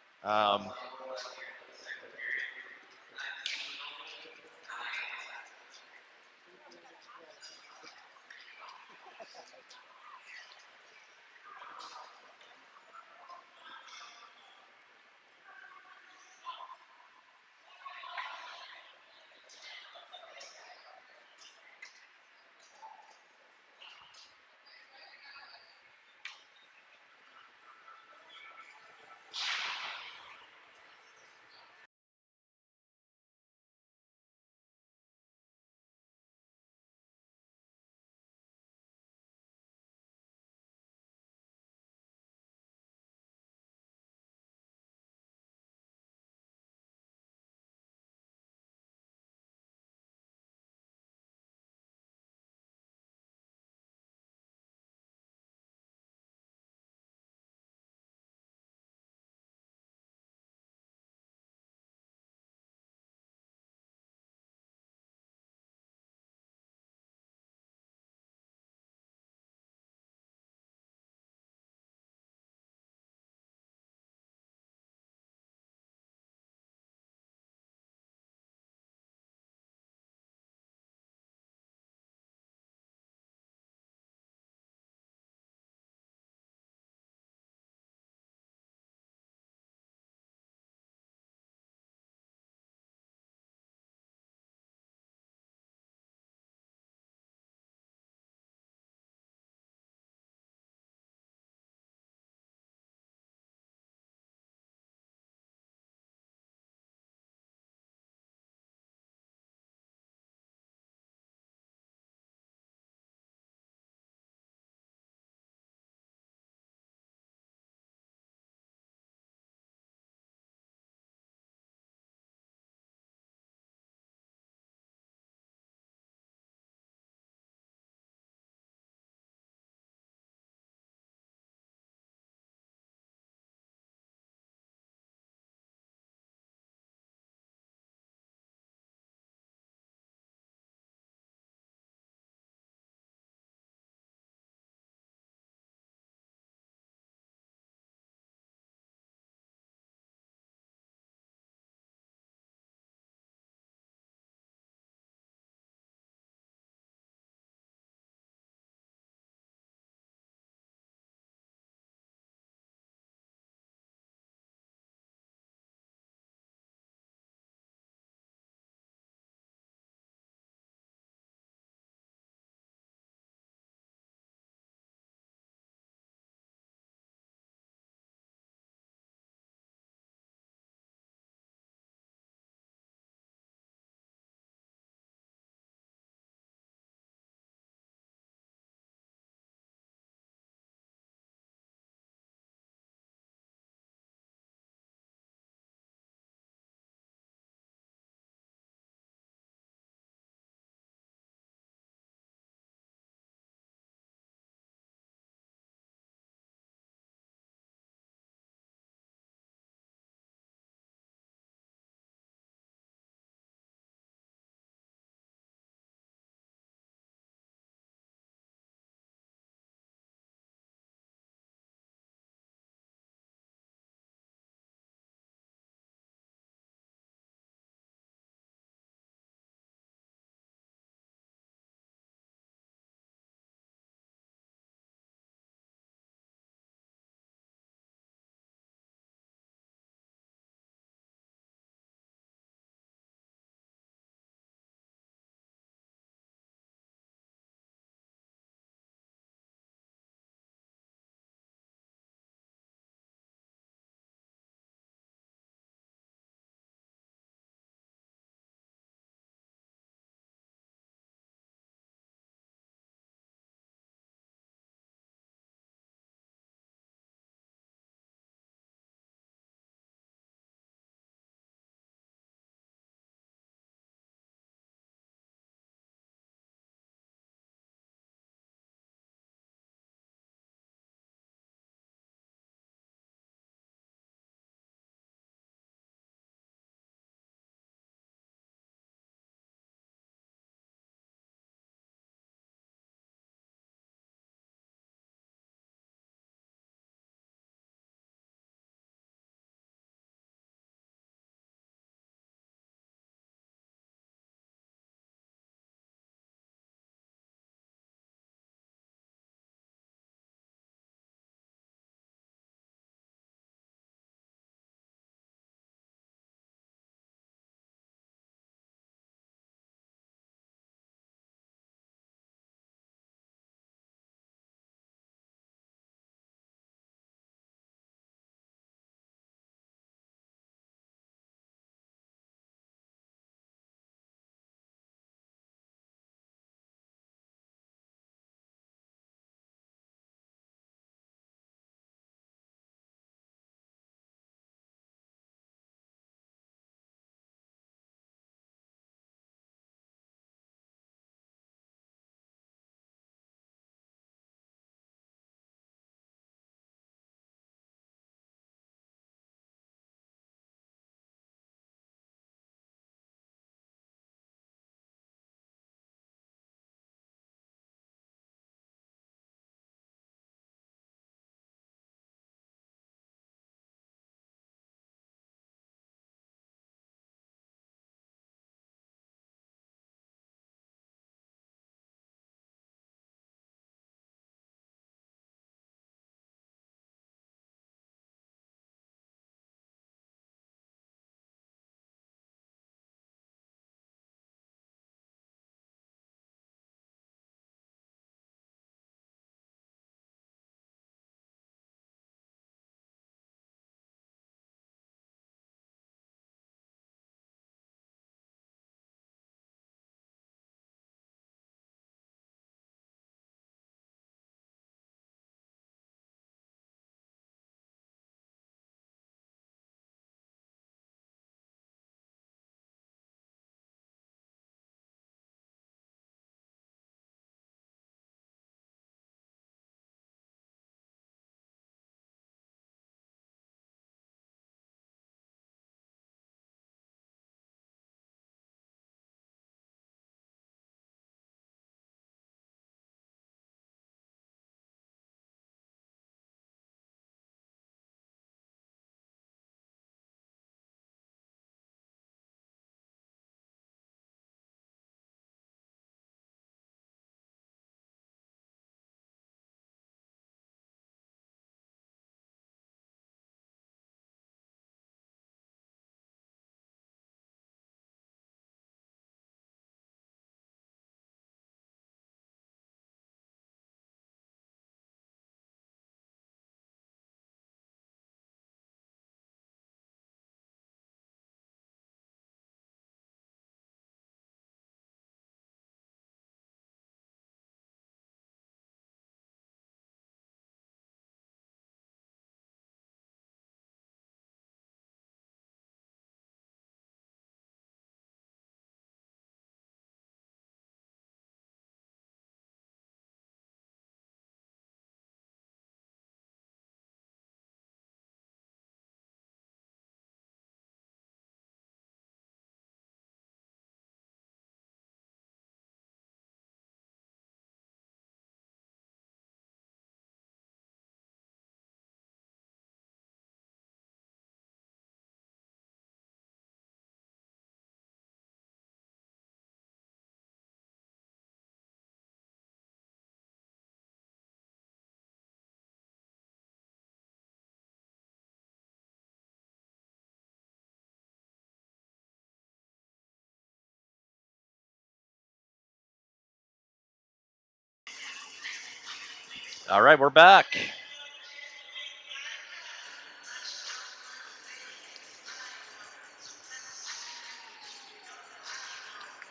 Speaker 1: All right, we're back.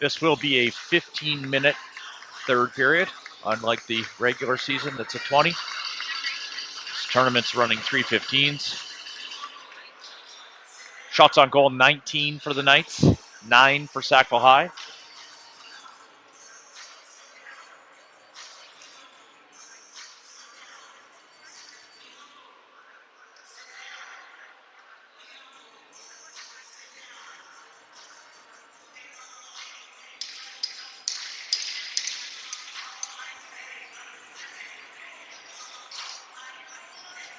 Speaker 1: This will be a 15-minute third period, unlike the regular season that's a 20. This tournament's running 3:15s. Shots on goal, 19 for the Knights, 9 for Sackville High.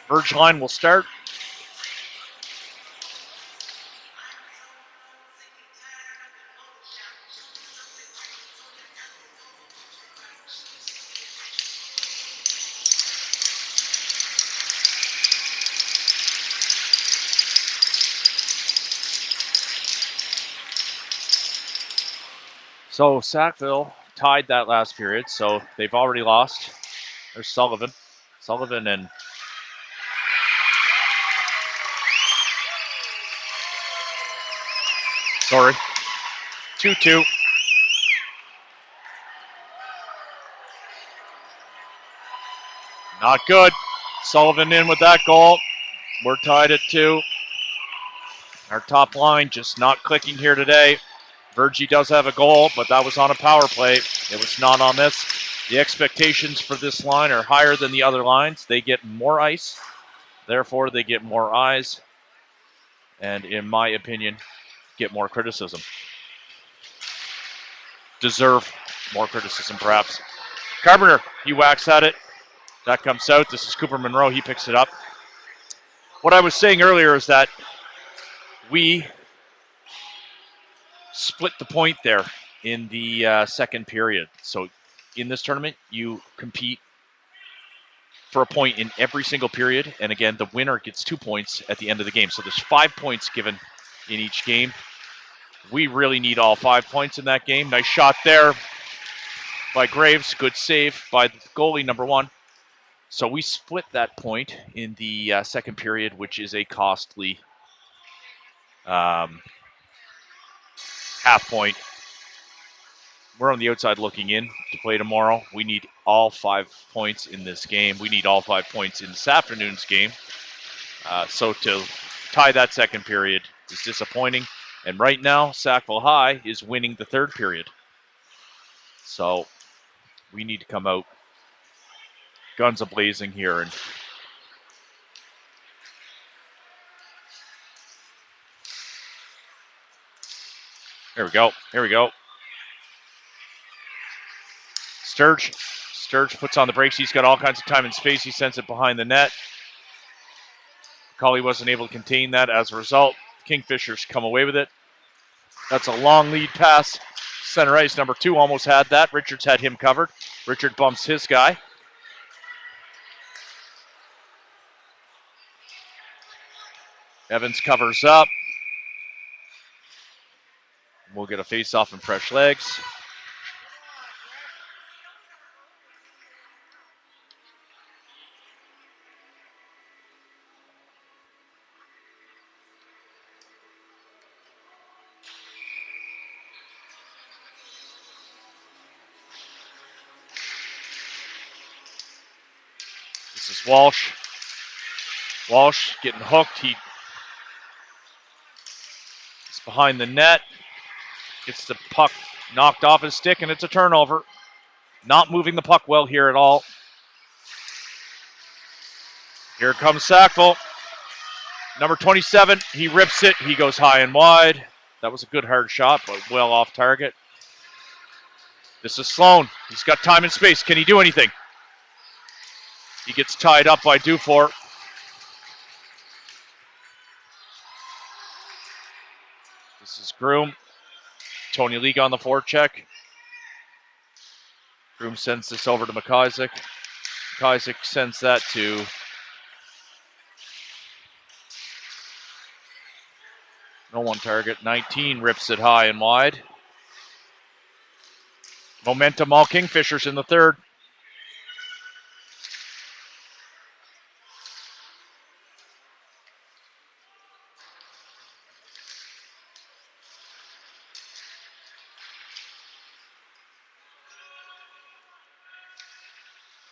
Speaker 1: Verge line will start. So Sackville tied that last period, so they've already lost. There's Sullivan. Sullivan and sorry. 2-2. Not good. Sullivan in with that goal. We're tied at 2. Our top line just not clicking here today. Virgie does have a goal, but that was on a power play. It was not on this. The expectations for this line are higher than the other lines. They get more ice. Therefore, they get more eyes. And in my opinion, get more criticism. Deserve more criticism, perhaps. Carpenter, he whacks at it. That comes out. This is Cooper Monroe. He picks it up. What I was saying earlier is that we split the point there in the second period. So in this tournament, you compete for a point in every single period. And again, the winner gets 2 points at the end of the game. So there's 5 points given in each game. We really need all 5 points in that game. Nice shot there by Graves. Good save by the goalie, number 1. So we split that point in the second period, which is a costly half point. We're on the outside looking in to play tomorrow. We need all 5 points in this game. We need all 5 points in this afternoon's game. So to tie that second period is disappointing. And right now, Sackville High is winning the third period. So we need to come out guns a-blazing here. And here we go. Here we go. Sturge puts on the brakes. He's got all kinds of time and space. He sends it behind the net. Colley wasn't able to contain that. As a result, Kingfishers come away with it. That's a long lead pass. Center ice, number 2 almost had that. Richards had him covered. Richard bumps his guy. Evans covers up. We'll get a face-off and fresh legs. This is Walsh. Walsh getting hooked. He's behind the net. Gets the puck knocked off his stick, and it's a turnover. Not moving the puck well here at all. Here comes Sackville. Number 27, he rips it. He goes high and wide. That was a good hard shot, but well off target. This is Sloan. He's got time and space. Can he do anything? He gets tied up by Dufour. This is Groom. Tony Liga on the forecheck. Groom sends this over to McIsaac. McIsaac sends that to no one target. 19 rips it high and wide. Momentum all Kingfishers in the third.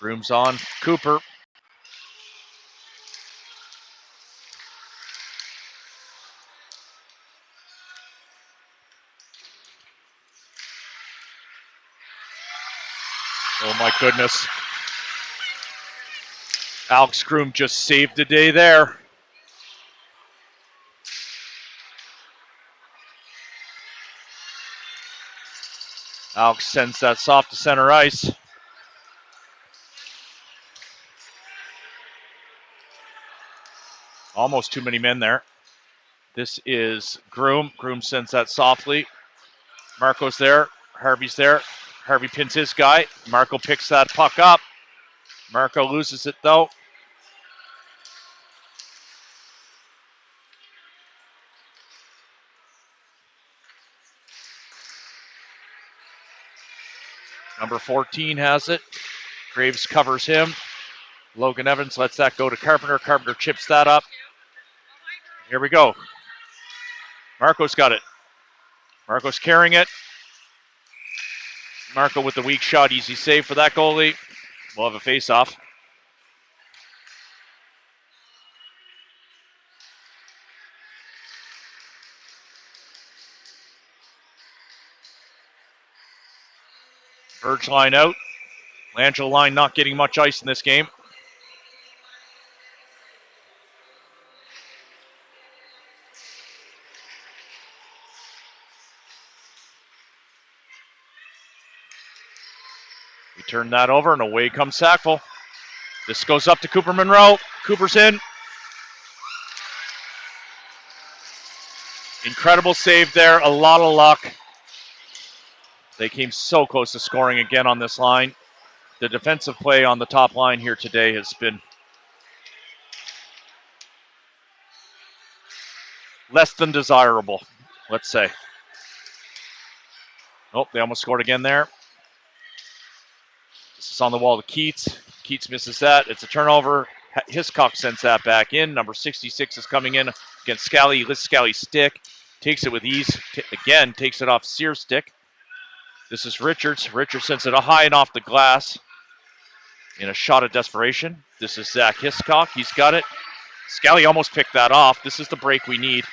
Speaker 1: Groom's on. Cooper. Oh my goodness. Alex Groom just saved the day there. Alex sends that soft to center ice. Almost too many men there. This is Groom. Groom sends that softly. Marco's there. Harvey's there. Harvey pins his guy. Marco picks that puck up. Marco loses it though. Number 14 has it. Graves covers him. Logan Evans lets that go to Carpenter. Carpenter chips that up. Here we go. Marco's got it. Marco's carrying it. Marco with the weak shot. Easy save for that goalie. We'll have a face-off. Verge line out. Langell line not getting much ice in this game. We turn that over and away comes Sackville. This goes up to Cooper Monroe. Cooper's in. Incredible save there. A lot of luck. They came so close to scoring again on this line. The defensive play on the top line here today has been less than desirable, let's say. Oh, they almost scored again there. This is on the wall to Keats. Keats misses that. It's a turnover. Hiscock sends that back in. Number 66 is coming in against Scally. He lifts Scally's stick. Takes it with ease. Again, takes it off Sear's stick. This is Richards. Richards sends it high and off the glass in a shot of desperation. This is Zach Hiscock. He's got it. Scally almost picked that off. This is the break we need.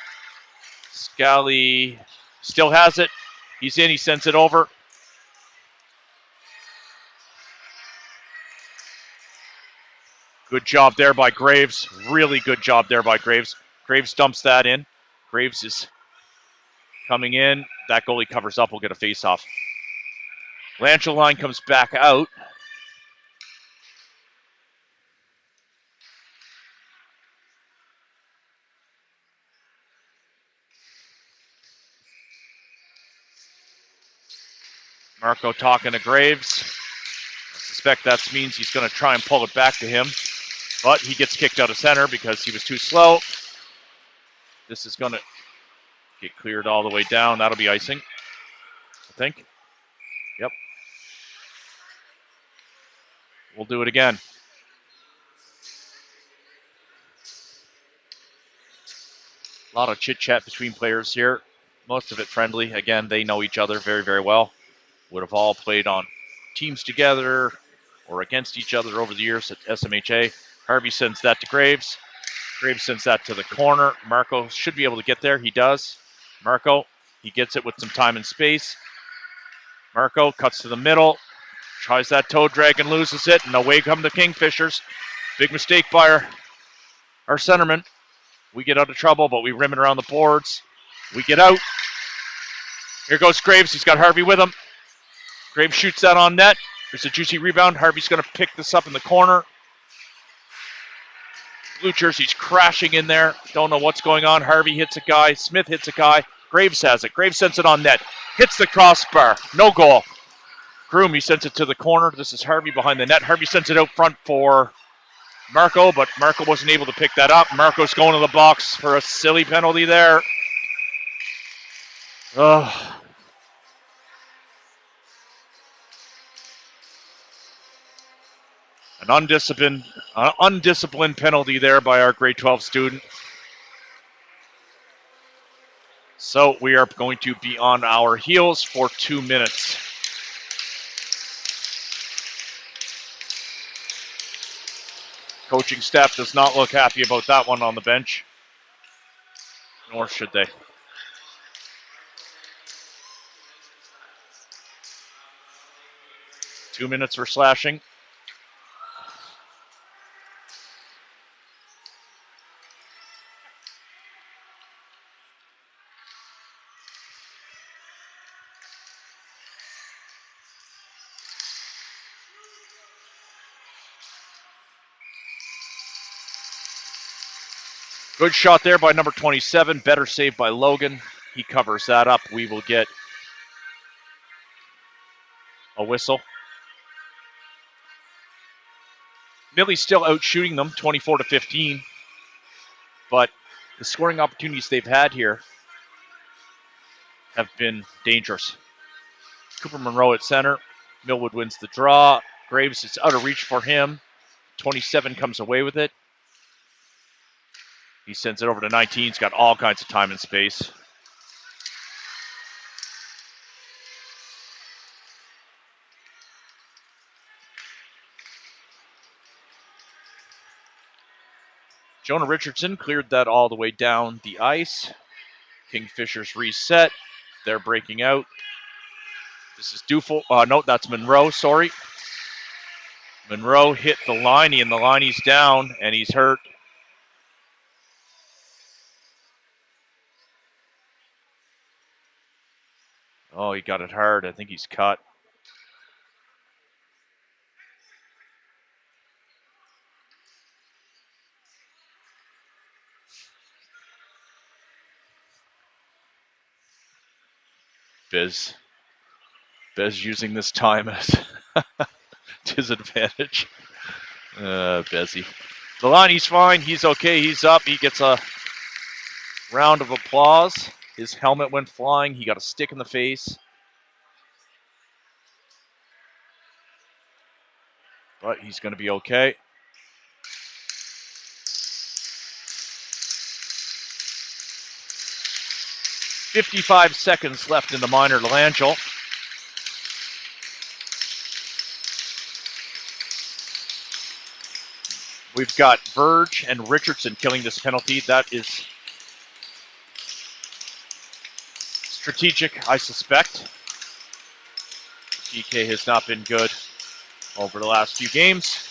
Speaker 1: Scally still has it. He's in. He sends it over. Good job there by Graves. Really good job there by Graves. Graves dumps that in. Graves is coming in. That goalie covers up. We'll get a face-off. Langell line comes back out. Marco talking to Graves. I suspect that means he's going to try and pull it back to him. But he gets kicked out of center because he was too slow. This is going to get cleared all the way down. That'll be icing, I think. Yep. We'll do it again. A lot of chit-chat between players here. Most of it friendly. Again, they know each other very, very well. Would have all played on teams together or against each other over the years at SMHA. Harvey sends that to Graves. Graves sends that to the corner. Marco should be able to get there. He does. Marco, he gets it with some time and space. Marco cuts to the middle. Tries that toe drag and loses it. And away come the Kingfishers. Big mistake by our centerman. We get out of trouble, but we rim it around the boards. We get out. Here goes Graves. He's got Harvey with him. Graves shoots that on net. There's a juicy rebound. Harvey's going to pick this up in the corner. Blue jersey's crashing in there. Don't know what's going on. Harvey hits a guy. Smith hits a guy. Graves has it. Graves sends it on net. Hits the crossbar. No goal. Groom, he sends it to the corner. This is Harvey behind the net. Harvey sends it out front for Marco, but Marco wasn't able to pick that up. Marco's going to the box for a silly penalty there. An undisciplined penalty there by our grade 12 student. So we are going to be on our heels for 2 minutes. Coaching staff does not look happy about that one on the bench, nor should they. Two minutes for slashing. Good shot there by number 27. Better save by Logan. He covers that up. We will get a whistle. Millie's still out shooting them, 24-15. But the scoring opportunities they've had here have been dangerous. Cooper Monroe at center. Millwood wins the draw. Graves is out of reach for him. 27 comes away with it. He sends it over to 19. He's got all kinds of time and space. Jonah Richardson cleared that all the way down the ice. Kingfishers reset. They're breaking out. This is Dufour. No, that's Monroe, sorry. Monroe hit the liney, and the liney's down, and he's hurt. Oh, he got it hard. I think he's cut. Biz using this time as to his advantage. Bezzy. The liney's fine. He's okay. He's up. He gets a round of applause. His helmet went flying. He got a stick in the face. But he's going to be okay. .55 seconds left in the minor Langell. We've got Verge and Richardson killing this penalty. That is strategic, I suspect. PK has not been good over the last few games.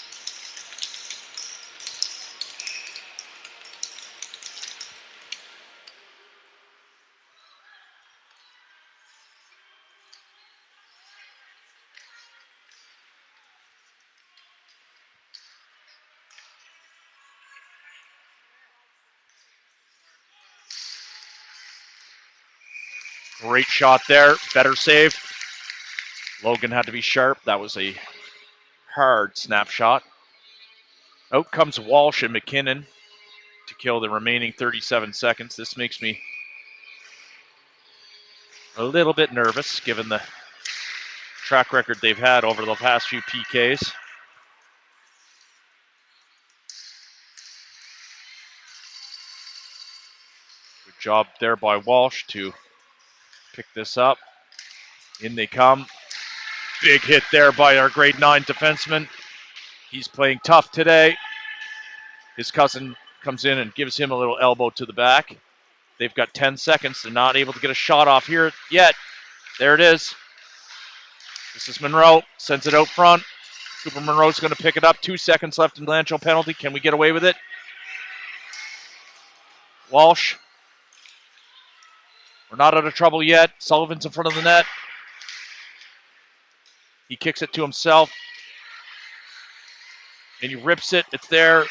Speaker 1: Great shot there. Better save. Logan had to be sharp. That was a hard snapshot. Out comes Walsh and McKinnon to kill the remaining 37 seconds. This makes me a little bit nervous given the track record they've had over the past few PKs. Good job there by Walsh to pick this up. In they come. Big hit there by our grade 9 defenseman. He's playing tough today. His cousin comes in and gives him a little elbow to the back. They've got 10 seconds. They're not able to get a shot off here yet. There it is. This is Monroe. Sends it out front. Cooper Monroe's going to pick it up. 2 seconds left in Langell penalty. Can we get away with it? Walsh. We're not out of trouble yet. Sullivan's in front of the net. He kicks it to himself. And he rips it. It's there.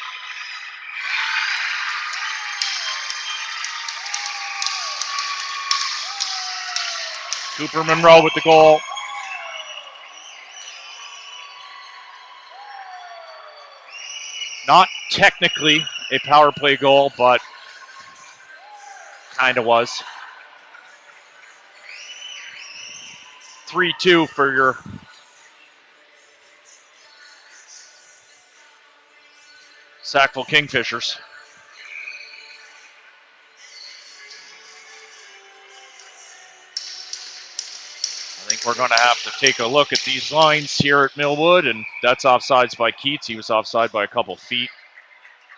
Speaker 1: Cooper Monroe with the goal. Not technically a power play goal, but kind of was. 3-2 for your Sackville Kingfishers. I think we're going to have to take a look at these lines here at Millwood, and that's offsides by Keats. He was offside by a couple feet.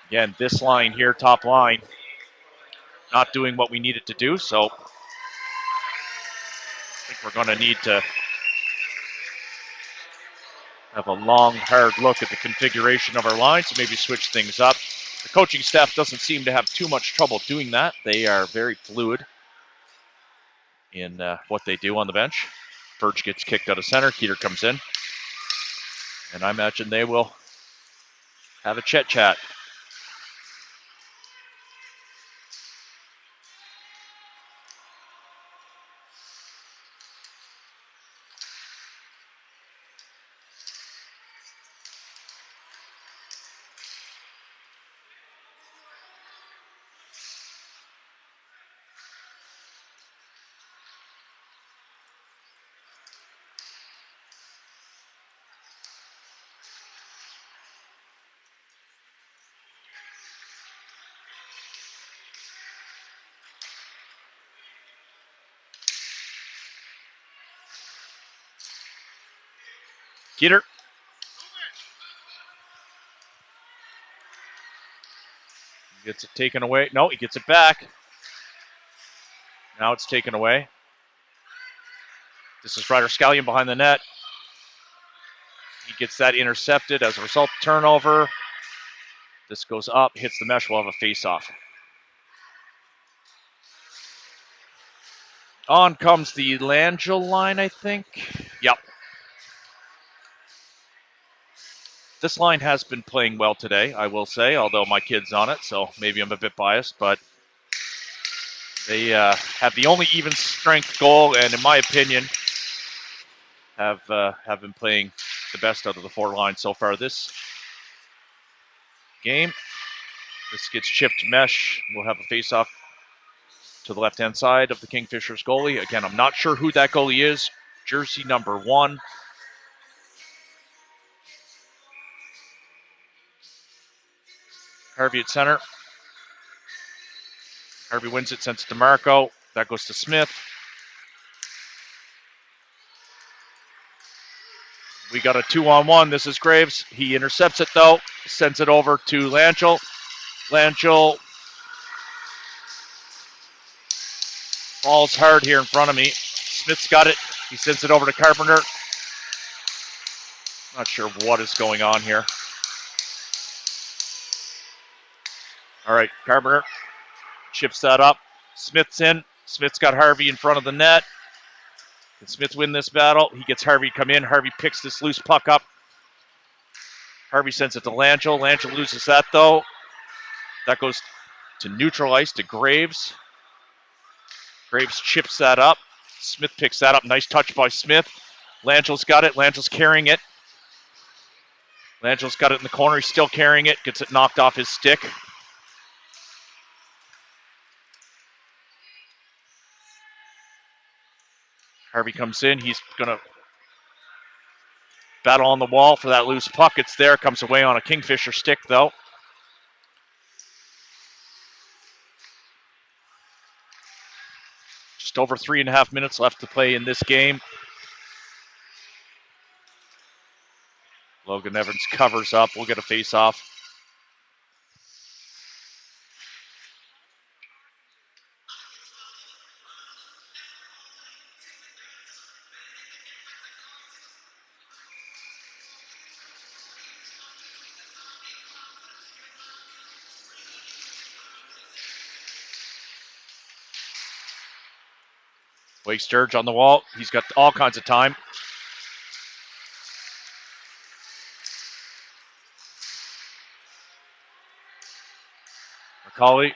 Speaker 1: Again, this line here, top line, not doing what we needed to do, so I think we're going to need to have a long, hard look at the configuration of our line, so maybe switch things up. The coaching staff doesn't seem to have too much trouble doing that. They are very fluid in what they do on the bench. Birch gets kicked out of center. Keeter comes in. And I imagine they will have a chit-chat. Keeter. Gets it taken away. No, he gets it back. Now it's taken away. This is Ryder Scallion behind the net. He gets that intercepted. As a result, turnover. This goes up, hits the mesh. We'll have a face-off. On comes the Langell line, I think. Yep. This line has been playing well today, I will say, although my kid's on it, so maybe I'm a bit biased, but they have the only even strength goal, and in my opinion, have been playing the best out of the four lines so far this game. This gets chipped mesh. We'll have a face-off to the left-hand side of the Kingfishers goalie. Again, I'm not sure who that goalie is. Jersey number 1. Harvey at center. Harvey wins it, sends it to Marco. That goes to Smith. We got a 2-on-1. This is Graves. He intercepts it, though. Sends it over to Langell. Langell falls hard here in front of me. Smith's got it. He sends it over to Carpenter. Not sure what is going on here. All right, Carpenter chips that up. Smith's in. Smith's got Harvey in front of the net. Can Smith win this battle? He gets Harvey to come in. Harvey picks this loose puck up. Harvey sends it to Langell. Langell loses that, though. That goes to neutral ice to Graves. Graves chips that up. Smith picks that up. Nice touch by Smith. Langell's got it. Langell's carrying it. Langell's got it in the corner. He's still carrying it. Gets it knocked off his stick. Harvey comes in. He's going to battle on the wall for that loose puck. It's there. Comes away on a Kingfisher stick, though. Just over 3.5 minutes left to play in this game. Logan Evans covers up. We'll get a face-off. Blake Sturge on the wall. He's got all kinds of time. McCauley.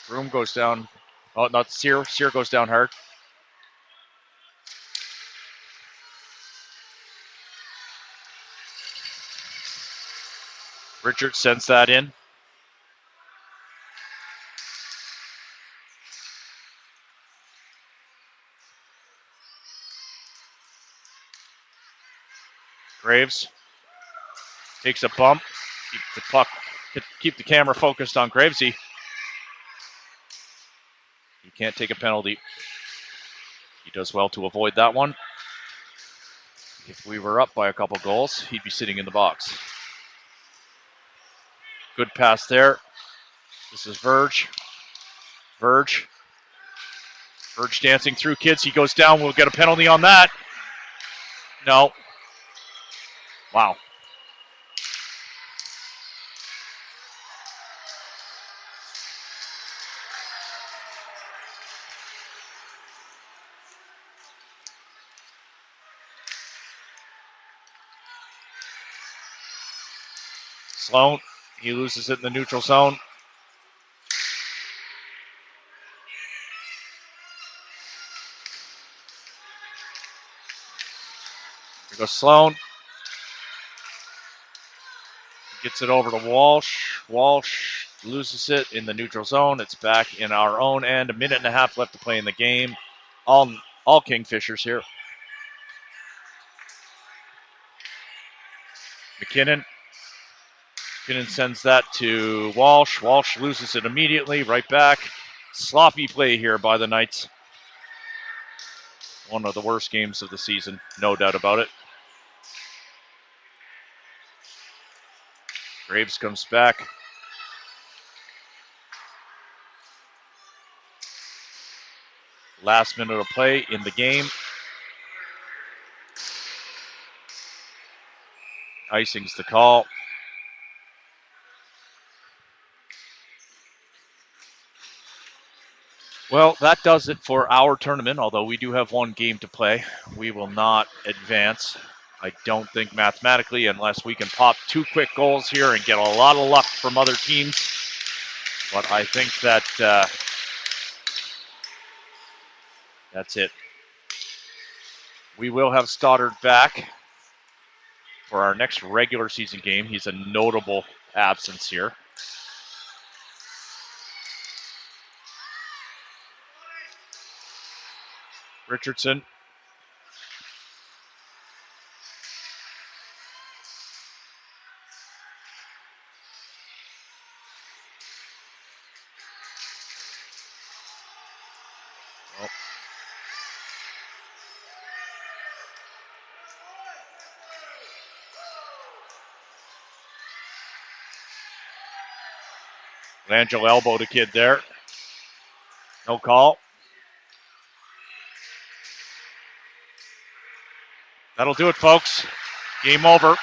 Speaker 1: Broom goes down. Oh, not Sear. Sear goes down hard. Richard sends that in. Graves takes a bump. Keeps the puck keep the camera focused on Gravesy. He can't take a penalty. He does well to avoid that one. If we were up by a couple goals, he'd be sitting in the box. Good pass there. This is Verge. Verge dancing through kids. He goes down. We'll get a penalty on that. No. Wow. Sloan, he loses it in the neutral zone. Here goes Sloan. Gets it over to Walsh. Walsh loses it in the neutral zone. It's back in our own end. 1.5 minutes left to play in the game. All Kingfishers here. McKinnon sends that to Walsh. Walsh loses it immediately. Right back. Sloppy play here by the Knights. One of the worst games of the season, no doubt about it. Graves comes back. Last minute of play in the game. Icing's the call. Well, that does it for our tournament, although we do have one game to play. We will not advance, I don't think, mathematically, unless we can pop 2 quick goals here and get a lot of luck from other teams. But I think that that's it. We will have Stoddard back for our next regular season game. He's a notable absence here. Richardson. Oh. Langell elbowed a kid there. No call. That'll do it, folks. Game over.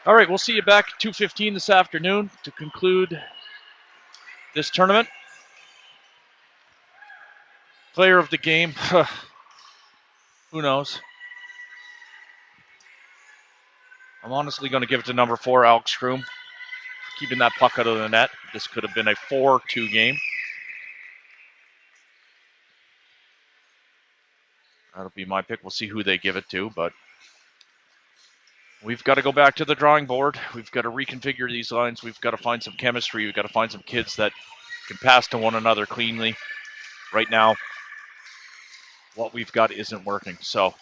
Speaker 1: All right, we'll see you back at 2:15 this afternoon to conclude this tournament. Player of the game, who knows? I'm honestly going to give it to number 4, Alex Kroom, keeping that puck out of the net. This could have been a 4-2 game. That'll be my pick. We'll see who they give it to, but we've got to go back to the drawing board. We've got to reconfigure these lines. We've got to find some chemistry. We've got to find some kids that can pass to one another cleanly. Right now, what we've got isn't working. So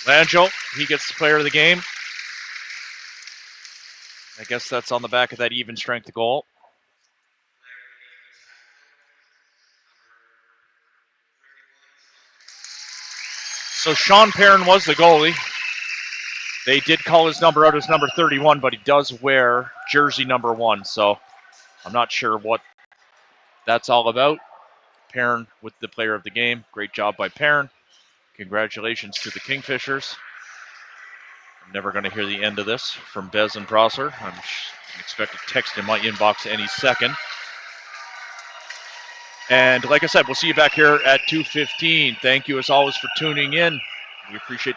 Speaker 1: Langell, he gets the player of the game. I guess that's on the back of that even strength goal. So Sean Perrin was the goalie. They did call his number out as number 31, but he does wear jersey number 1, so I'm not sure what that's all about. Perrin with the player of the game. Great job by Perrin. Congratulations to the Kingfishers. I'm never going to hear the end of this from Bez and Prosser. I'm expect a text in my inbox any second. And like I said, we'll see you back here at 2:15. Thank you as always for tuning in. We appreciate